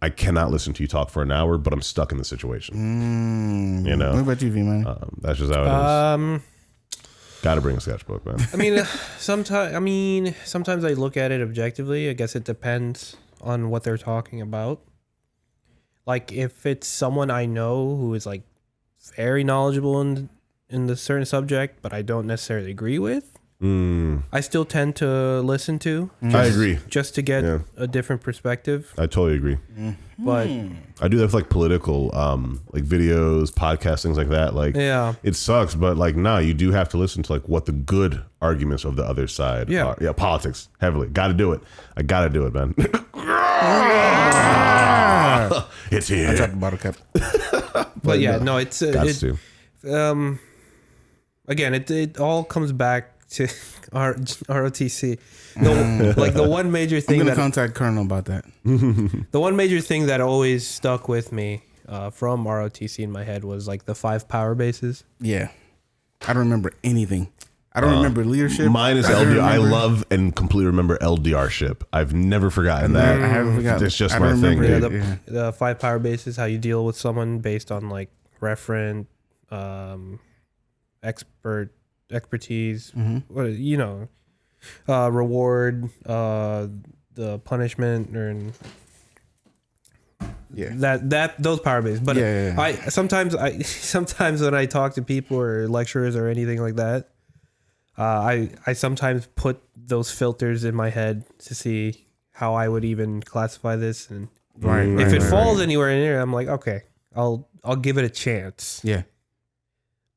I cannot listen to you talk for an hour, but I'm stuck in the situation. You know? What about you, V, man? That's just how it is. Got to bring a sketchbook, man. I mean, sometimes I look at it objectively. I guess it depends on what they're talking about. Like if it's someone I know who is like very knowledgeable in the certain subject, but I don't necessarily agree with, I still tend to listen to. I agree. Just to get a different perspective. I totally agree. But I do that for like political, like videos, podcasts, things like that. Like, it sucks, but like, you do have to listen to like what the good arguments of the other side are. Yeah, politics heavily. Got to do it. I got to do it, man. It's here. I tried the bottle cap. but yeah, no, it's again, it all comes back to ROTC. Like the one major thing I'm gonna contact Colonel about that. The one major thing that always stuck with me from ROTC in my head was like the 5 power bases. Yeah, I don't remember anything. I don't remember leadership. Mine is LDR. I love and completely remember LDR ship. I've never forgotten that. I haven't forgotten. It's just my thing. The 5 power bases, how you deal with someone based on like referent, expertise, reward, the punishment, or those power bases. But I sometimes when I talk to people or lecturers or anything like that, I sometimes put those filters in my head to see how I would even classify this, and if it falls anywhere in there, I'm like, okay, I'll give it a chance. Yeah.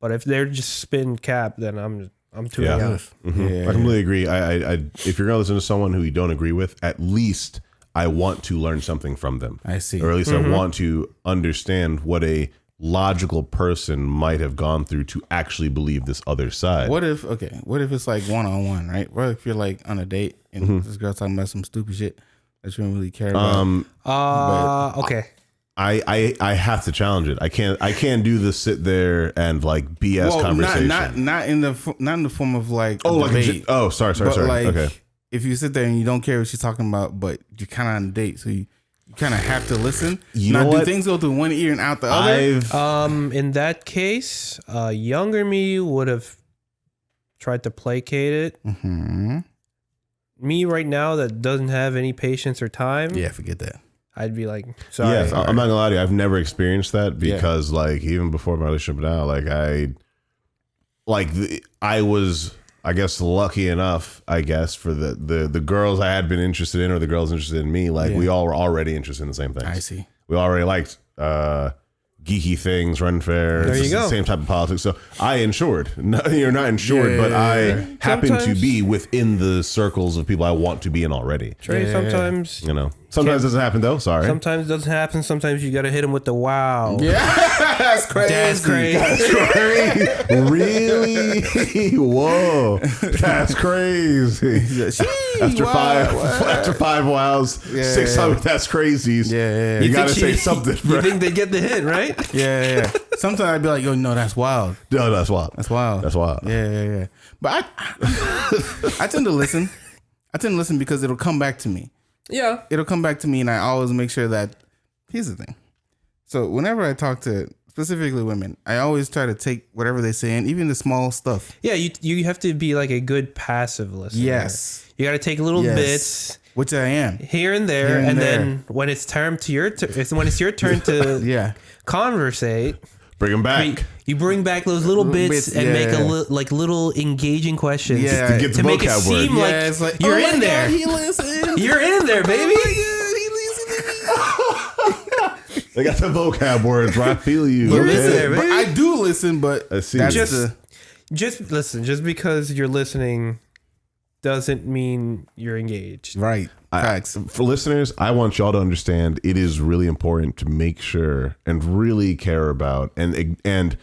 But if they're just spin cap, then I'm too young. I completely agree. I if you're gonna listen to someone who you don't agree with, at least I want to learn something from them. I see. Or at least I want to understand what a logical person might have gone through to actually believe this other side. What if it's like one-on-one, right? What if you're like on a date and this girl's talking about some stupid shit that you don't really care about? Okay. I have to challenge it. I can't do the sit there and like BS conversation. Not in the form of like debate. Sorry. Like, okay. If you sit there and you don't care what she's talking about, but you're kind of on a date, so you kind of have to listen. Do things go through one ear and out the other? In that case, younger me would have tried to placate it. Me right now that doesn't have any patience or time. Yeah, forget that. I'd be like, sorry. Yeah, I'm not gonna lie to you. I've never experienced that because, like, even before my relationship now, like, I was, I guess, lucky enough, I guess, for the girls I had been interested in or the girls interested in me. Like, we all were already interested in the same things. I see. We already liked geeky things, run fair. There you go. The same type of politics. So I insured. No, you're not insured, but I happen to be within the circles of people I want to be in already. Trey, sometimes sometimes it doesn't happen though. Sorry. Sometimes it doesn't happen. Sometimes you got to hit them with the wow. Yeah, that's crazy. That's crazy. That's crazy. Really? Whoa, that's crazy. After 5 wows, 600. That's crazy. Yeah. You gotta say something. You think they get the hit, right? Yeah. Sometimes I'd be like, yo, no, that's wild. No, that's wild. That's wild. That's wild. Yeah. But I tend to listen. I tend to listen because it'll come back to me. Yeah. It'll come back to me, and I always make sure that. Here's the thing. So whenever I talk to specifically women, I always try to take whatever they say, and even the small stuff. Yeah, you have to be like a good passive listener. Yes. You got to take little bits. Which I am. Here and there, and then when it's time to when it's your turn to conversate. Bring them back. You bring back those little bits and make a little engaging questions to get the make it vocab seem word. It's like you're in there. He listens. You're in there, baby. They got the vocab words, right? I feel you. You're in there, But baby. I do listen, but I see. that's Just listen. Just because you're listening doesn't mean you're engaged. right. Facts. For listeners, I want y'all to understand it is really important to make sure and really care about and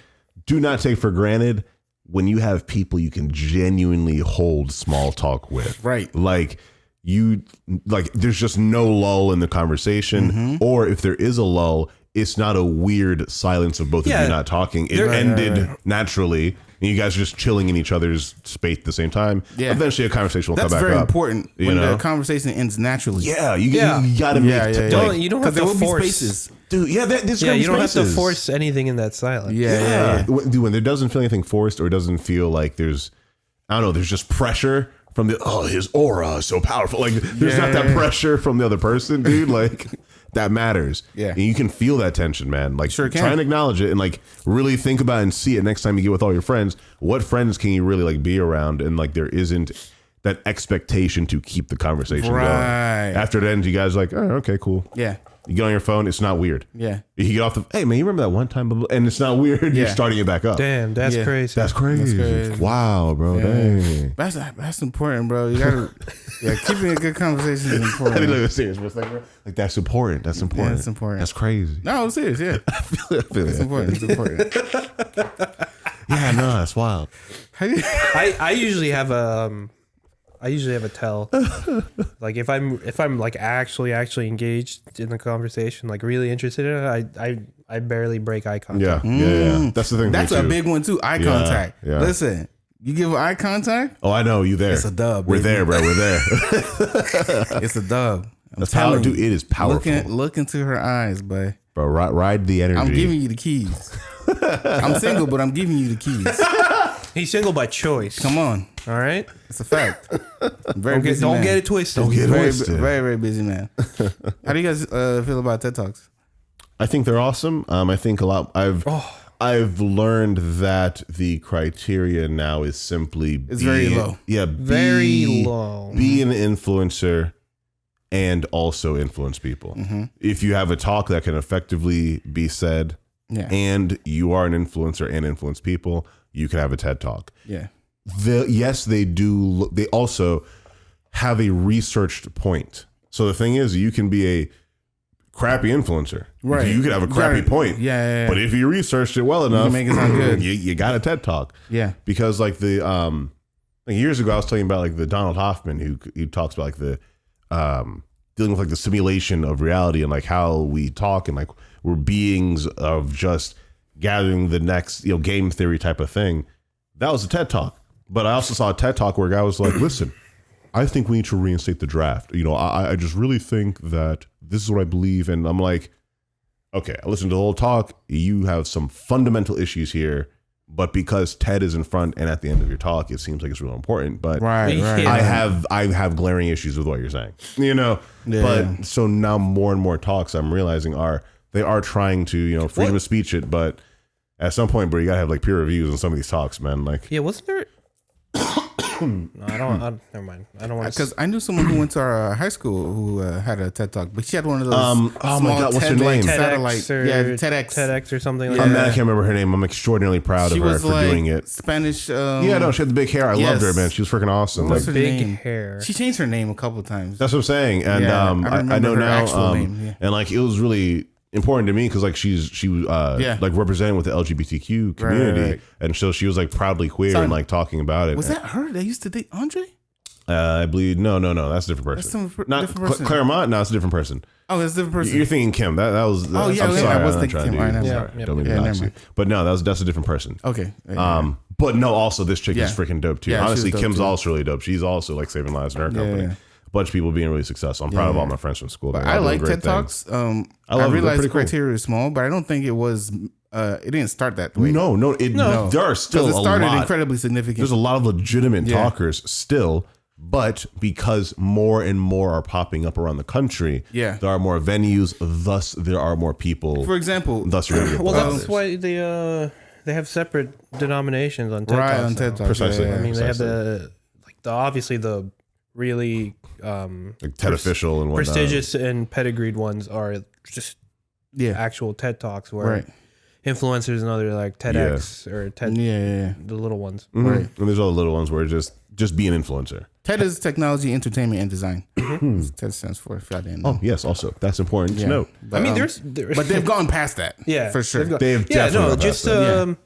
do not take for granted when you have people you can genuinely hold small talk with. Right. Like there's just no lull in the conversation, or if there is a lull, it's not a weird silence of both of you not talking. It ended naturally. And you guys are just chilling in each other's space at the same time. Yeah. Eventually a conversation will come back up. That's very important when know? the conversation ends naturally. Yeah, you gotta make You don't have to force spaces. Dude, yeah, you don't have to force anything in that silence. Yeah. Dude, when there doesn't feel anything forced or it doesn't feel like there's just pressure from his aura is so powerful. Like there's not that pressure from the other person, dude. Like that matters. Yeah. And you can feel that tension, man. Like Sure can. try and acknowledge it and like really think about it and see it next time you get with all your friends. What friends can you really like be around? And like there isn't that expectation to keep the conversation going. After it ends, you guys are like, oh, okay, cool. Yeah. You get on your phone, it's not weird. Yeah. You get off the, hey man, you remember that one time? And it's not weird. You're starting it back up. Damn, that's crazy. That's crazy. Wow, bro. Dang. That's important, bro. You gotta keeping a good conversation is important. I didn't look serious, but it's like that's important. That's important. Yeah, that's important. That's crazy. No, I'm serious. Yeah. I feel It's important. It's important. Yeah, no, that's wild. I usually have a tell. Like if I'm like actually engaged in the conversation, like really interested in it, I barely break eye contact. Yeah. That's the thing. That's a big one too. Eye contact. Yeah. Listen, you give eye contact. Oh, I know you there. It's a dub. We're baby. there, bro. We're there. It's a dub. That's how, dude. It is powerful. Look into her eyes, boy. Bro, ride the energy. I'm giving you the keys. I'm single, but I'm giving you the keys. He's single by choice. Come on. All right. It's a fact. Don't get it twisted. Don't get it very, twisted. very, very busy man. How do you guys feel about TED Talks? I think they're awesome. I think a lot. I've learned that the criteria now is simply very low. Yeah, Very low. Be an influencer and also influence people. If you have a talk that can effectively be said, and you are an influencer and influence people, you can have a TED Talk. Yeah. Yes, they do. They also have a researched point. So the thing is, you can be a crappy influencer. Right. You could have a crappy point. Yeah. But if you researched it well enough, you make it sound good. You got a TED Talk. Yeah. Because like like years ago, I was talking about like the Donald Hoffman who talks about like the dealing with like the simulation of reality and like how we talk and like we're beings of just gathering the next game theory type of thing. That was a TED Talk. But I also saw a TED Talk where a guy was like, listen, I think we need to reinstate the draft. I just really think that this is what I believe. And I'm like, okay, I listened to the whole talk. You have some fundamental issues here. But because TED is in front and at the end of your talk, it seems like it's real important. But right. I have glaring issues with what you're saying. But so now more and more talks I'm realizing they are trying to, freedom of speech it, but at some point, bro, you gotta have like peer reviews on some of these talks, man. Like, yeah, wasn't there? No, never mind. I don't want to. Because I knew someone who went to our high school who had a TED Talk, but she had one of those. oh my God, what's her name? TEDx or something like I that. can't remember her name. I'm extraordinarily proud of her for doing it. Spanish. She had the big hair. I loved her, man. She was freaking awesome. What's Like, her big name? hair. She changed her name a couple of times. that's what I'm saying. And I know now. And like it was really important to me because like she like representing with the LGBTQ community, right. and so she was like proudly queer and like talking about it. Was that her that used to date Andre? I believe no, that's a different person. That's not different person. Claremont. No, it's a different person. Oh, that's a different person. You're thinking Kim. That was. Oh yeah, I'm sorry, I was I'm thinking Kim. trying to do- Right, sorry, don't mean to dox you. But no, that's a different person. Okay. But no, also this chick is Yeah. freaking dope too. Yeah, she was Honestly, dope, Kim's too. also really dope. She's also like saving lives in her company. yeah. A bunch of people being really successful. I'm proud of all my friends from school. But They're all I doing like great TED things. Talks. I I love them. They're realize the pretty cool. criteria is small, but I don't think it was. It didn't start that way. No. There are still Because it started a lot. incredibly significant. There's a lot of legitimate talkers still, But because more and more are popping up around the country, Yeah. there are more venues, thus there are more people. For example, Thus you're going to get Well, buzzers. that's why they have separate denominations on TED right Talks on now. TED Talks. Precisely. Yeah, I mean, they have Precisely. the obviously the really like TED official and whatnot. prestigious and pedigreed ones are just yeah. actual TED Talks where Right. influencers and other like TEDx or TED, Yeah. the little ones. Mhm. Right. And there's all the little ones where just be an influencer. TED is technology, entertainment, and design. TED stands for, if y'all didn't know. Oh, yes, also. That's important to note. But, I mean, but they've gone past that. yeah, for sure. They've yeah, definitely no, gone just past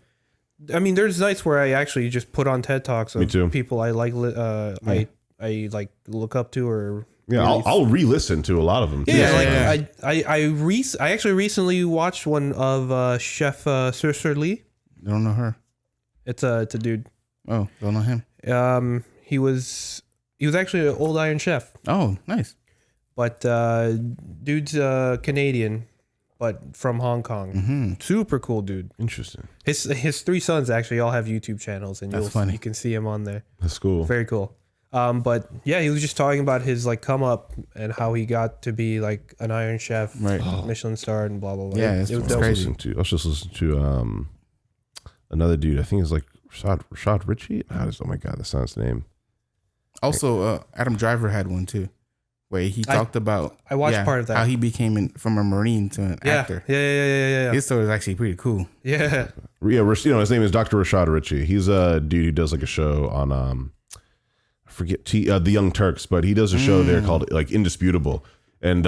that. I mean, there's nights where I actually just put on TED Talks of Me too. people I like, I like look up to or Yeah, I'll re-listen to a lot of them. Too. yeah, I actually recently watched one of Chef Sir Lee. I don't know her. It's a dude. Oh, don't know him. He was actually an old Iron Chef, Oh, nice. but dude's Canadian, but from Hong Kong. Super cool dude. Interesting. His 3 sons actually all have YouTube channels, and That's funny. you can see him on there. That's cool. Very cool. But yeah, he was just talking about his like come up and how he got to be like an Iron Chef, Right. Michelin starred, and blah blah blah. Yeah, it was it's dope. crazy. I was just listening to another dude. I think it's like Rashad Ritchie. Oh my god, that's not his name. Also, Adam Driver had one too, where he talked about. I watched part of that. How he became from a Marine to an actor. Yeah. His story is actually pretty cool. Yeah. Yeah, his name is Dr. Rashad Ritchie. He's a dude who does like a show on I forget the Young Turks, but he does a show there called like Indisputable. And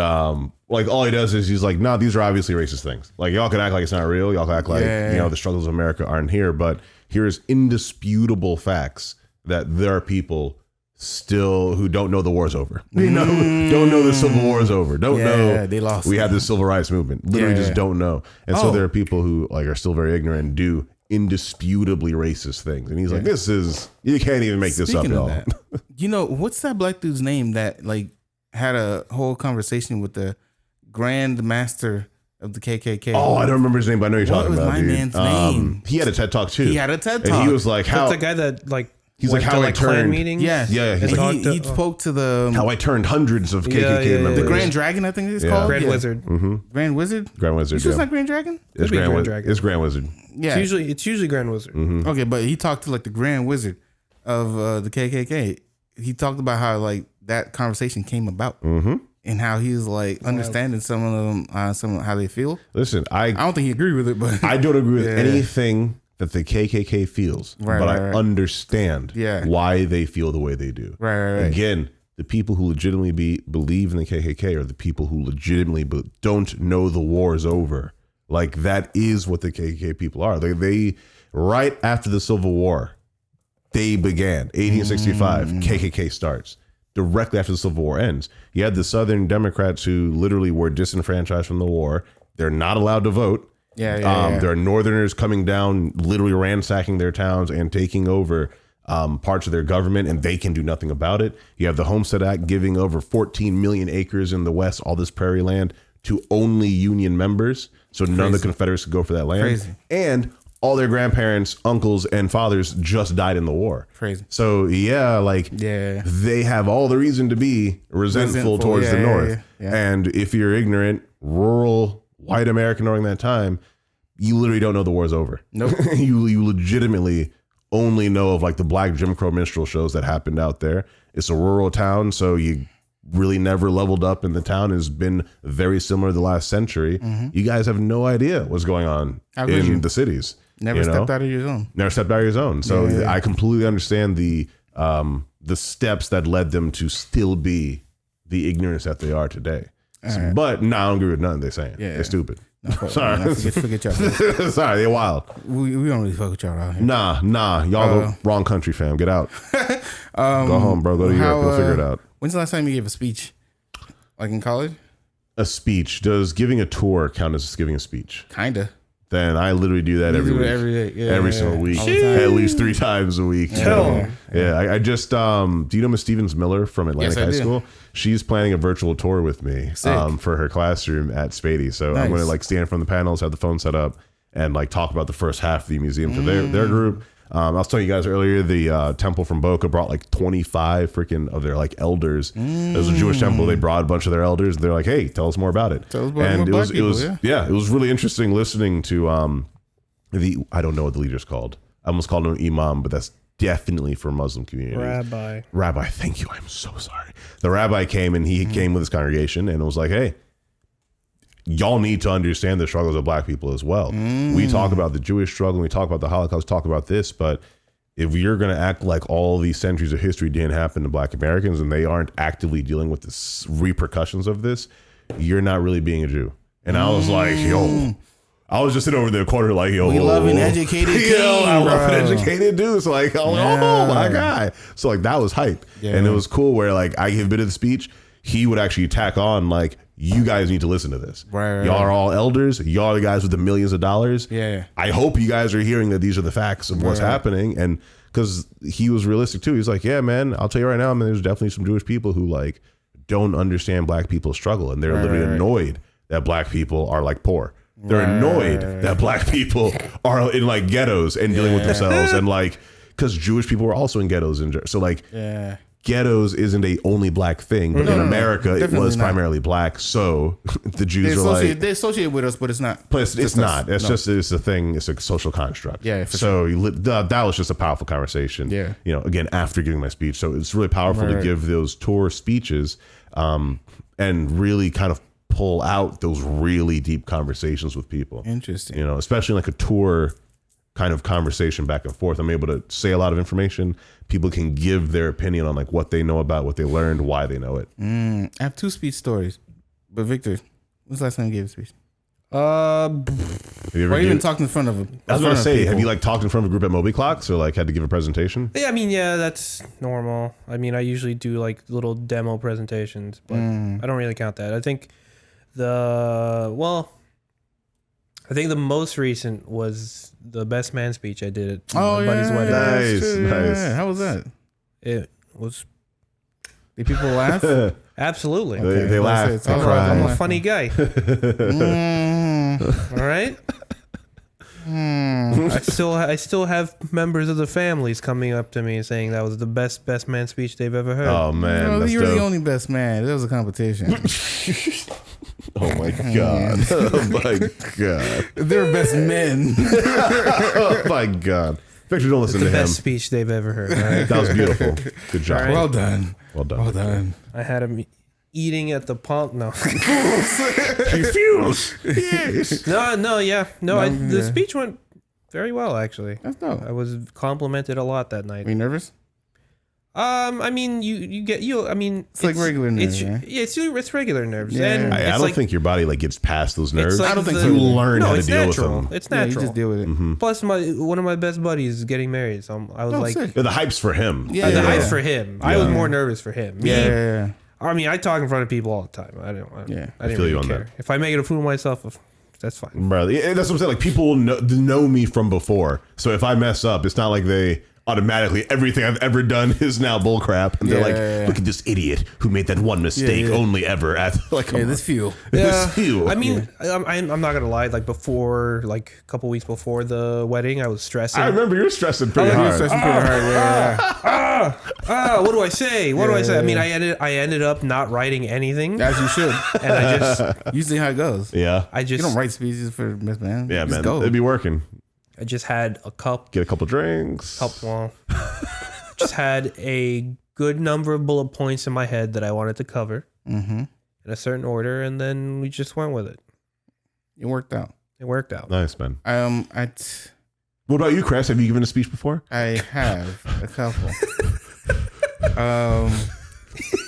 like all he does is he's like, nah, these are obviously racist things. Like y'all can act like it's not real. Y'all can act like the struggles of America aren't here. But here is indisputable facts that there are people still who don't know the war's over. Don't know the Civil War is over. Don't know they lost. we had the Civil Rights Movement. Literally just don't know. And so there are people who like are still very ignorant and do indisputably racist things. And he's like, you can't even make this up, Speaking of y'all. that, you know, what's that black dude's name that like had a whole conversation with the Grand Master of the KKK? Oh, I don't remember his name, but I know you're talking was about. my Dude. man's name? He had a TED Talk too. He had a TED And Talk. he was like, That's the guy that like He's went like, to, how I like clan turned- meetings. Yeah, Yeah, he's and like- he spoke to the how I turned hundreds of KKK members. the Grand Dragon, I think it's Yeah. called. Grand Yeah. Wizard. Grand Wizard. Grand Wizard. You sure it's Yeah. not Grand Dragon? It's Could be Grand Grand Wizard. Dragon. It's Grand Wizard. Yeah. It's usually Grand Wizard. Okay, but he talked to like the Grand Wizard of the KKK. He talked about how like that conversation came about and how he was like understanding some of them, some of how they feel. Listen, I don't think he agreed with it, but I don't agree with anything that the KKK feels, Right, but right, I right. understand Yeah. why they feel the way they do. right. Again, the people who legitimately believe in the KKK are the people who legitimately don't know the war is over. Like that is what the KKK people are. They right after the Civil War, they began 1865. KKK starts directly after the Civil War ends. You had the Southern Democrats who literally were disenfranchised from the war. They're not allowed to vote. Yeah. There are Northerners coming down, literally ransacking their towns and taking over parts of their government, and they can do nothing about it. You have the Homestead Act giving over 14 million acres in the West, all this prairie land, to only Union members. So none of the Confederates could go for that land. Crazy. And all their grandparents, uncles, and fathers just died in the war. Crazy. So they have all the reason to be resentful towards the North. Yeah. And if you're ignorant, rural, white American during that time, you literally don't know the war's over. Nope. you legitimately only know of like the black Jim Crow minstrel shows that happened out there. It's a rural town, so you really never leveled up, and the town has been very similar to the last century. You guys have no idea what's going on in the cities. Never stepped out of your zone. Never stepped out of your zone. So I completely understand the steps that led them to still be the ignorance that they are today. Right. But I don't agree with nothing they're saying. Yeah. They're stupid. No, Sorry. forget y'all. Sorry, they're wild. We don't really fuck with y'all out here. Nah. Y'all the wrong country, fam. Get out. Go home, bro. Go to Europe. You'll figure it out. When's the last time you gave a speech? Like in college? A speech. Does giving a tour count as giving a speech? Kinda. Then I literally do that every do it week. every day. Yeah, every yeah, single yeah. week. All the time. At least 3 times a week. Tell Yeah. I just, do you know Miss Stevens Miller from Atlantic Yes, I High do. School? She's planning a virtual tour with me Sick. for her classroom at Spady. So I'm Nice. going to like stand from the panels, have the phone set up, and like talk about the first half of the museum to their group. I was telling you guys earlier, the temple from Boca brought like 25 freaking of their like elders. It was a Jewish temple. They brought a bunch of their elders. They're like, hey, tell us more about it. Tell us about it was really interesting listening to I don't know what the leader's called. I almost called him an imam, but that's definitely for Muslim communities. Rabbi, thank you. I'm so sorry. The rabbi came and he came with his congregation and it was like, hey, y'all need to understand the struggles of black people as well. We talk about the Jewish struggle, we talk about the Holocaust, talk about this, but if you're going to act like all these centuries of history didn't happen to black Americans and they aren't actively dealing with the repercussions of this, you're not really being a Jew. And I was like, yo, I was just sitting over the corner like, yo, we love an educated king, I love an educated dude. So like, oh my guy. So like that was hype. Yeah. And it was cool where like I gave a bit of the speech. He would actually tack on like, you guys need to listen to this. Right. Y'all are all elders. Y'all are the guys with the millions of dollars. Yeah. I hope you guys are hearing that these are the facts of what's happening. And because he was realistic too. He's like, yeah, man, I'll tell you right now, man, there's definitely some Jewish people who like don't understand black people's struggle. And they're literally annoyed that black people are like poor. They're annoyed that black people are in like ghettos and dealing with themselves. And like, because Jewish people were also in ghettos. So like, ghettos isn't a only black thing, but in America it was primarily black. So the Jews are like they associate with us, but it's not. But it's not. It's just it's a thing. It's a social construct. Yeah. So that was just a powerful conversation. Yeah. You know, again after giving my speech, so it's really powerful to give those tour speeches, and really kind of pull out those really deep conversations with people. Interesting. You know, especially like a tour kind of conversation back and forth. I'm able to say a lot of information. People can give their opinion on like what they know about, what they learned, why they know it. I have 2 speech stories. But Victor, when's the last time you gave a speech? Have you ever or even talked in front of a I was going to say, have you like talked in front of a group at Moby Clocks or like had to give a presentation? Yeah, I mean, yeah, that's normal. I mean, I usually do like little demo presentations, but I don't really count that. I think the most recent was the best man speech I did at my buddy's wedding. Nice. Yeah. How was that? It was. Did people laugh? Absolutely. They laugh. I'm a funny guy. All right. I still have members of the families coming up to me and saying that was the best man speech they've ever heard. Oh man, you're the only best man. There was a competition. Oh my god! Oh my god! They're best men. Oh my god! Victor, don't listen to him. The best speech they've ever heard. Right? That was beautiful. Good job. Right. Well done. Well done. Well done. I had him eating at the pump. No. Refuse. Yes. No. The speech went very well, actually. That's dope. I was complimented a lot that night. Were you nervous? I mean, it's like regular nerves, right? It's regular nerves. Yeah. And I don't think your body like gets past those nerves. Like I don't think you learn how to deal natural. with them. It's natural. Yeah, you just deal with it. Mm-hmm. Plus, one of my best buddies is getting married, so I was like, sick. The hype's for him. the hype's for him. I was more nervous for him. Yeah. I mean, I talk in front of people all the time. I didn't feel you really on care. that. If I make it a fool of myself, that's fine. Bro, that's what I'm saying. Like people know me from before, so if I mess up, it's not like they automatically everything I've ever done is now bullcrap, and they're like, look at this idiot who made that one mistake only ever at like this few. This few. I mean, I'm not gonna lie. Like before, like a couple weeks before the wedding, I was stressing. I remember you were stressing pretty hard. What do I say? What do I say? I mean, I ended up not writing anything, as you should. and I just usually how it goes. Yeah, you don't write speeches for best man. Yeah, just man, go. it'd be working. I just had Get a couple drinks. Just had a good number of bullet points in my head that I wanted to cover in a certain order, and then we just went with it. It worked out. Nice, man. What about you, Chris? Have you given a speech before? I have a couple.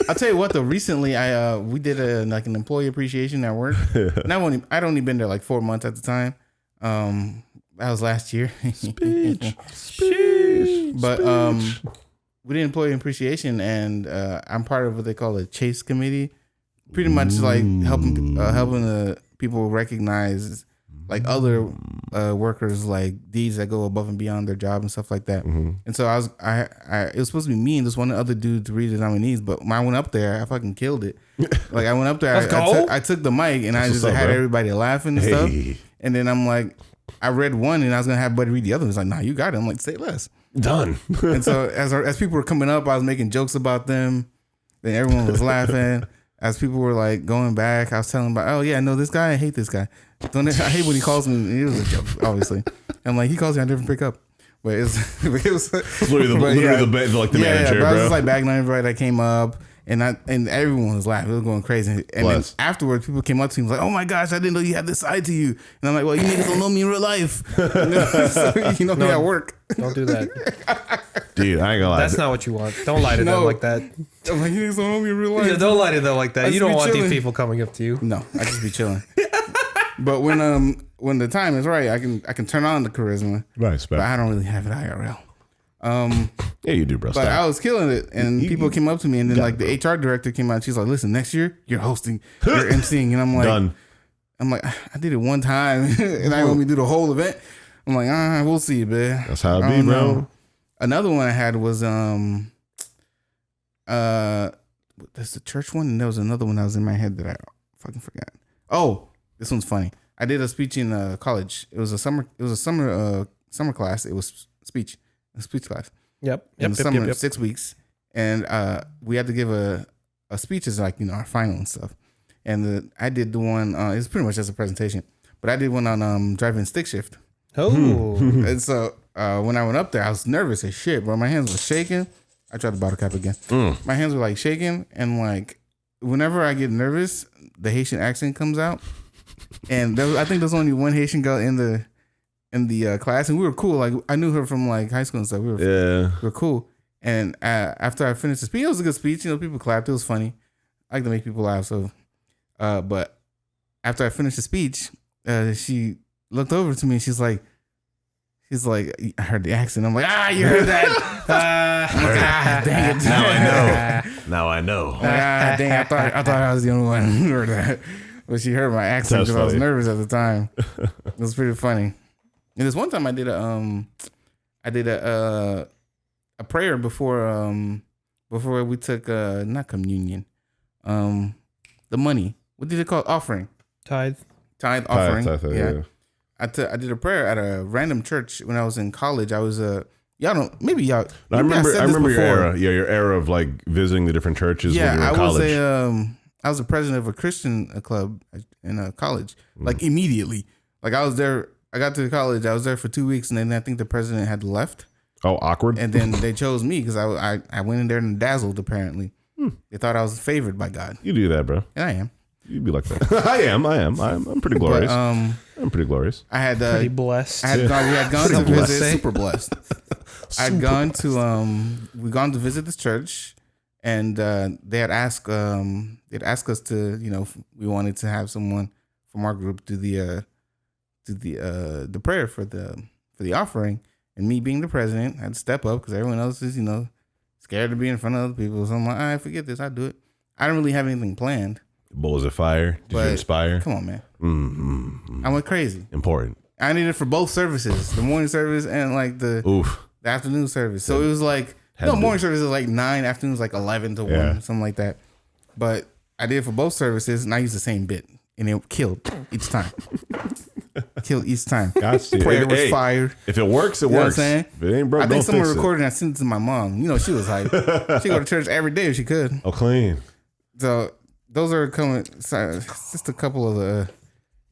I'll tell you what though. Recently, we did an employee appreciation at work. I'd only been there like 4 months at the time. That was last year. Speech. But we did employee appreciation, and I'm part of what they call a chase committee. Pretty much like helping the people recognize like other workers like these that go above and beyond their job and stuff like that. And so it was supposed to be me and this one other dude to read the nominees, but when I went up there, I fucking killed it. Like I went up there, I took the mic and I just had everybody laughing and stuff. And then I'm like, I read one and I was gonna have Buddy read the other. He's like, nah, you got it. I'm like, say less. Done. And so as people were coming up, I was making jokes about them. Then everyone was laughing. As people were like going back, I was telling them about, oh yeah, I know this guy. I hate this guy. I hate when he calls me. It was a joke, obviously. I'm like, he calls me, I never pick up. But it was literally the manager, but I was bro. just like bagging on everybody that came up, and everyone was laughing. It was going crazy. And then afterwards, people came up to me like, "Oh my gosh, I didn't know you had this side to you." And I'm like, "Well, you niggas don't know me in real life. So you know me at work." Don't do that, dude. I ain't gonna lie. That's not what you want. Don't lie to them like that. I'm like, you niggas don't know me in real life. Yeah, don't lie to them like that. You don't want these people coming up to you. No, I just be chilling. But when the time is right, I can turn on the charisma. Right, but I don't really have it IRL. Yeah, you do, bro. But I was killing it, and people came up to me, and then like the HR director came out. She's like, "Listen, next year you're hosting, you're emceeing," and I'm like, done. I'm like, I did it one time, and I want me to do the whole event. I'm like, we'll see, man. That's how it be, bro. Another one I had was that's the church one, and there was another one that was in my head that I fucking forgot. Oh, this one's funny. I did a speech in college. It was a summer class. It was a speech class. Yep. In the summer, 6 weeks, and we had to give a speech as like our final and stuff. And I did the one. It's pretty much just a presentation, but I did one on driving stick shift. Oh, and so when I went up there, I was nervous as shit, bro. My hands were shaking. I tried the bottle cap again. My hands were like shaking, and like whenever I get nervous, the Haitian accent comes out. And I think there's only one Haitian girl in the class, and we were cool. Like I knew her from like high school and stuff. We were cool. And after I finished the speech, it was a good speech. People clapped. It was funny. I like to make people laugh. So, but after I finished the speech, she looked over to me. And she's like, I heard the accent. I'm like, you heard that? I'm like, dang it! Now I know. Dang! I thought I was the only one who heard that. But she heard my accent because I was nervous at the time. It was pretty funny. And this one time I did a prayer before we took not communion, the money. What did it call? Offering. Tithe offering. Tithe, yeah. I did a prayer at a random church when I was in college. I was y'all don't maybe y'all. I remember your era. Yeah, your era of like visiting the different churches when you were in college. I was the president of a Christian club in college. Like immediately, like I was there. I got to college. I was there for 2 weeks, and then I think the president had left. Oh, awkward. And then they chose me because I went in there and dazzled. Apparently, they thought I was favored by God. You do that, bro. And I am. You be like that. I am. I'm pretty glorious. But, I'm pretty glorious. I had pretty blessed. We had gone to visit. Super blessed. I'd gone to visit this church. And they had asked us to, we wanted to have someone from our group do the prayer for the offering, and me being the president, I had to step up because everyone else is scared to be in front of other people. So I'm like, all right, forget this, I'll do it. I don't really have anything planned. But was it fire? Did you inspire? Come on, man. I went crazy. Important. I needed it for both services, the morning service and like the afternoon service. So it was like. Morning service is like 9, afternoon is like 11 to 1, something like that. But I did it for both services, and I used the same bit, and it killed each time. Gotcha. Prayer was fired. If it works, it works. What I'm saying? If it ain't broke, I think don't someone fix recorded and I sent it to my mom. She was hype. She go to church every day if she could. Oh, clean. So those are just a couple of the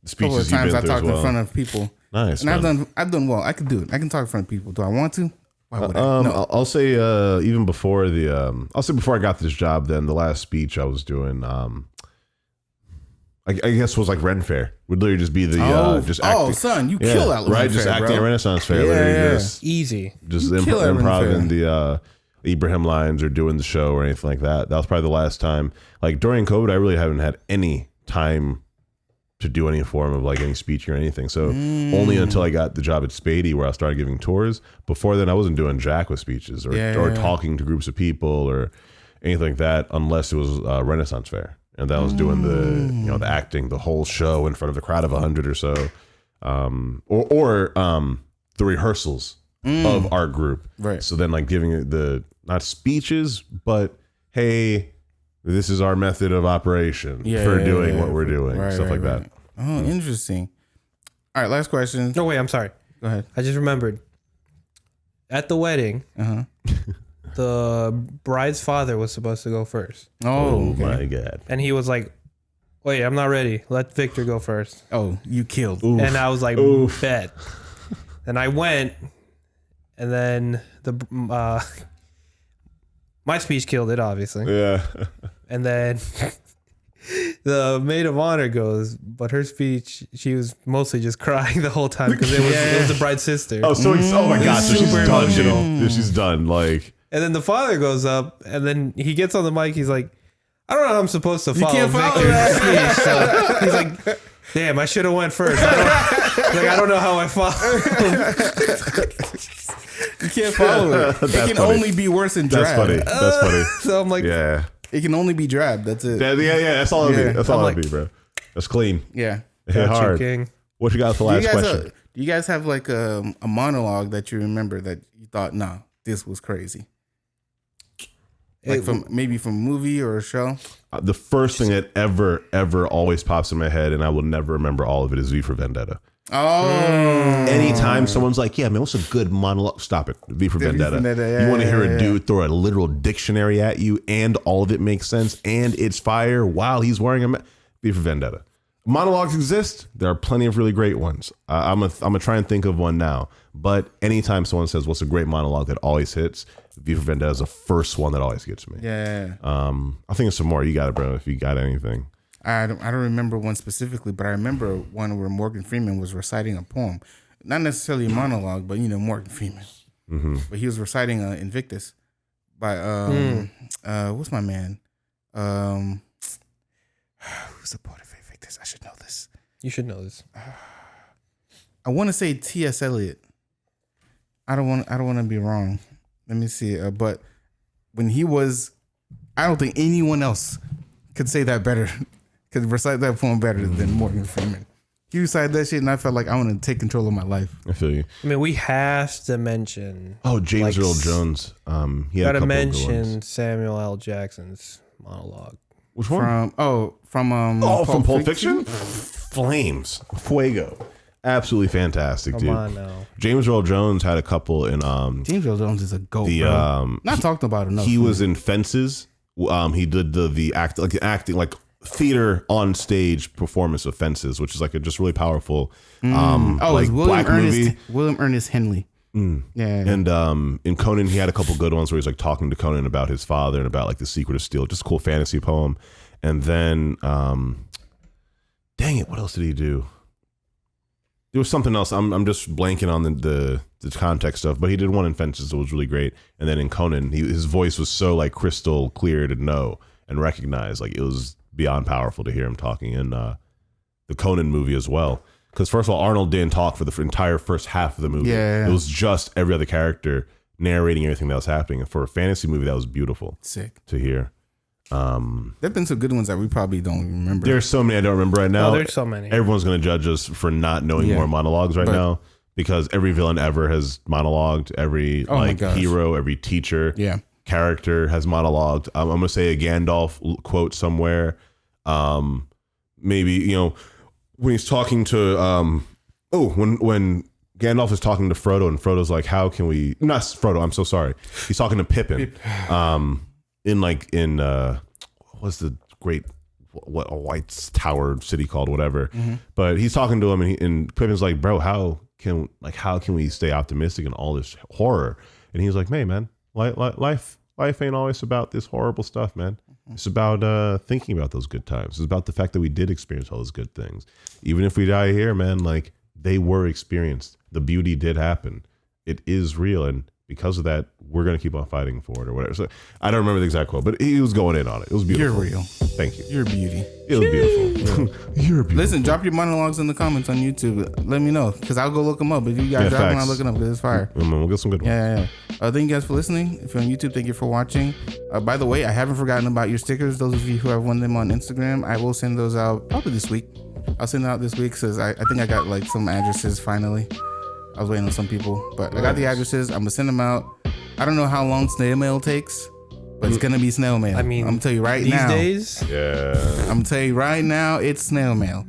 speeches times I talked in front of people. Nice. And I've done well. I could do it. I can talk in front of people. Do I want to? Why would I? No. I'll say even before before I got this job, then the last speech I was doing, I guess was like Ren Fair. Would literally just be the just acting. Oh, son, you kill that right? Ren Just Fair, acting at Renaissance Fair. Yeah. Just easy. Just improv in the Ibrahim lines or doing the show or anything like that. That was probably the last time. Like during COVID, I really haven't had any time to do any form of like any speech or anything. So only until I got the job at Spady where I started giving tours. Before then, I wasn't doing jack with speeches or talking to groups of people or anything like that, unless it was Renaissance Fair. And that was doing the acting, the whole show in front of a crowd of 100 or so, or the rehearsals of our group. Right. So then like giving it not speeches, but hey, this is our method of operation for doing what we're doing, stuff like that. Oh, interesting. All right, last question. No, wait, I'm sorry. Go ahead. I just remembered. At the wedding, the bride's father was supposed to go first. Oh, okay. My God. And he was like, wait, I'm not ready. Let Victor go first. Oh, you killed. Oof. And I was like, Oof. bet. And I went, and then my speech killed it, obviously. Yeah. And then the maid of honor goes, but her speech, she was mostly just crying the whole time because it was the bride's sister. Oh, oh my God. So she's Super done, emotional. dude. She's done. Like, And then the father goes up, and then he gets on the mic. He's like, I don't know how I'm supposed to follow can't follow Victor's speech. So he's like, damn, I should have went first. I don't know how I follow. You can't follow it. It can funny. only be worse than drab. that's funny. That's funny. So I'm like, Yeah. It can only be drab. That's it. Yeah. That's all it'll Yeah. be. That's all I'm it'll be, bro. That's clean. Yeah. Hit Gotcha, hard. King. What you got for the last question? Do you guys have like a monologue that you remember that you thought, nah, this was crazy? Like from a movie or a show? The first thing that ever always pops in my head, and I will never remember all of it, is V for Vendetta. Oh. Anytime someone's like, yeah, man, what's a good monologue? Stop it. V for Vendetta. Vendetta, You want to hear yeah. a dude throw a literal dictionary at you and all of it makes sense and it's fire while he's wearing a V for Vendetta. Monologues exist. There are plenty of really great ones. I'm gonna try and think of one now. But anytime someone says, what's a great monologue that always hits, V for Vendetta is the first one that always gets me. Yeah. I think it's some more. You got it, bro, if you got anything. I don't remember one specifically, but I remember one where Morgan Freeman was reciting a poem. Not necessarily a monologue, but Morgan Freeman. Mm-hmm. But he was reciting Invictus by what's my man? Who's the poet of Invictus? I should know this. You should know this. I want to say T.S. Eliot. I don't want to be wrong. Let me see. But when he was, I don't think anyone else could say that better, could recite that poem better than Morgan Freeman. He recited that shit, and I felt like I want to take control of my life. I feel you. I mean, we have to mention. Oh, James Earl Jones. He had a Gotta couple of good mention ones. Samuel L. Jackson's monologue. Which one? From Pulp Fiction? Flames. Fuego. Absolutely fantastic, Come dude. on now. James Earl Jones had a couple in James Earl Jones is a goat, the bro. Not talked about enough. he was in Fences. He did the acting like theater on stage performance of Fences, which is like a just really powerful like it's black movie. William Ernest Henley. Yeah. And in Conan, he had a couple good ones where he's like talking to Conan about his father and about like the secret of steel, just a cool fantasy poem. And then dang it, what else did he do? There was something else. I'm just blanking on the context stuff, but he did one in Fences that was really great. And then in Conan, his voice was so like crystal clear to know and recognize. Like it was beyond powerful to hear him talking in the Conan movie as well. Because first of all, Arnold didn't talk for the entire first half of the movie. Yeah. It was just every other character narrating everything that was happening. And for a fantasy movie, that was beautiful Sick. to hear. There've been some good ones that we probably don't remember. There's so many I don't remember right now. Oh, there's so many. Everyone's going to judge us for not knowing more monologues right now because every villain ever has monologued. Every hero, every teacher, character has monologued. I'm going to say a Gandalf quote somewhere. Maybe, when he's talking to when Gandalf is talking to Frodo and Frodo's like, how can we not Frodo, I'm so sorry. He's talking to Pippin. What's the great a White Tower city called, whatever. But he's talking to him and Pippin's like, bro, how can we stay optimistic in all this horror? And he's like, hey man, life ain't always about this horrible stuff, man. It's about thinking about those good times. It's about the fact that we did experience all those good things. Even if we die here, man, like they were experienced. The beauty did happen. It is real. And because of that, we're going to keep on fighting for it or whatever. So I don't remember the exact quote, but he was going in on it. It was beautiful. You're real. Thank you. You're a beauty. It was beautiful. You're beautiful. Listen, drop your monologues in the comments on YouTube. Let me know because I'll go look them up. If you guys drop them, I'll look it up because it's fire. We'll get some good ones. Yeah. Thank you guys for listening. If you're on YouTube, thank you for watching. By the way, I haven't forgotten about your stickers. Those of you who have won them on Instagram, I will send those out probably this week. I'll send them out this week because I think I got like some addresses finally. I was waiting on some people, but I got the addresses. I'm gonna send them out. I don't know how long snail mail takes, but it's gonna be snail mail. I mean, I'm gonna tell you right these now. days, Yeah. I'm gonna tell you right now, it's snail mail.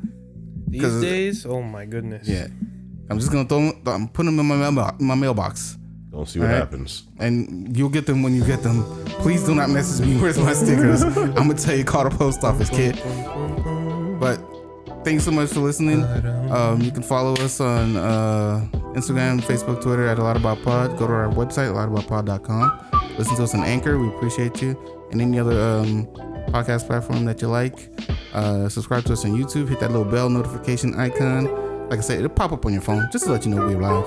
These days, oh my goodness. Yeah. I'm just gonna I'm putting them in my mailbox. Don't see what happens. And you'll get them when you get them. Please do not message me. Where's my stickers? I'm gonna tell you, call the post office, kid. But thanks so much for listening. You can follow us on Instagram, Facebook, Twitter at ALotAboutPod. Go to our website, ALotAboutPod.com. Listen to us on Anchor. We appreciate you. And any other podcast platform that you like. Subscribe to us on YouTube. Hit that little bell notification icon. Like I said, it'll pop up on your phone just to let you know we're live.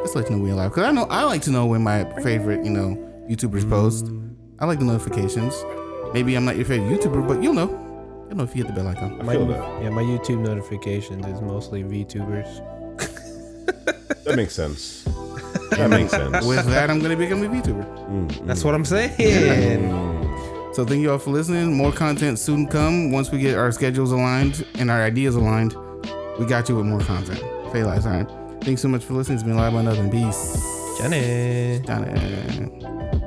Just to let you know we're live. Because I like to know when my favorite, YouTubers post. I like the notifications. Maybe I'm not your favorite YouTuber, but you'll know. You'll know if you hit the bell icon. I feel that. Yeah, my YouTube notifications is mostly VTubers. That makes sense. That makes sense. With that, I'm going to become a VTuber. That's what I'm saying. So thank you all for listening. More content soon come. Once we get our schedules aligned and our ideas aligned, we got you with more content. Say last time. Thanks so much for listening. It's been Live by Nothing. Peace. Johnny. Johnny.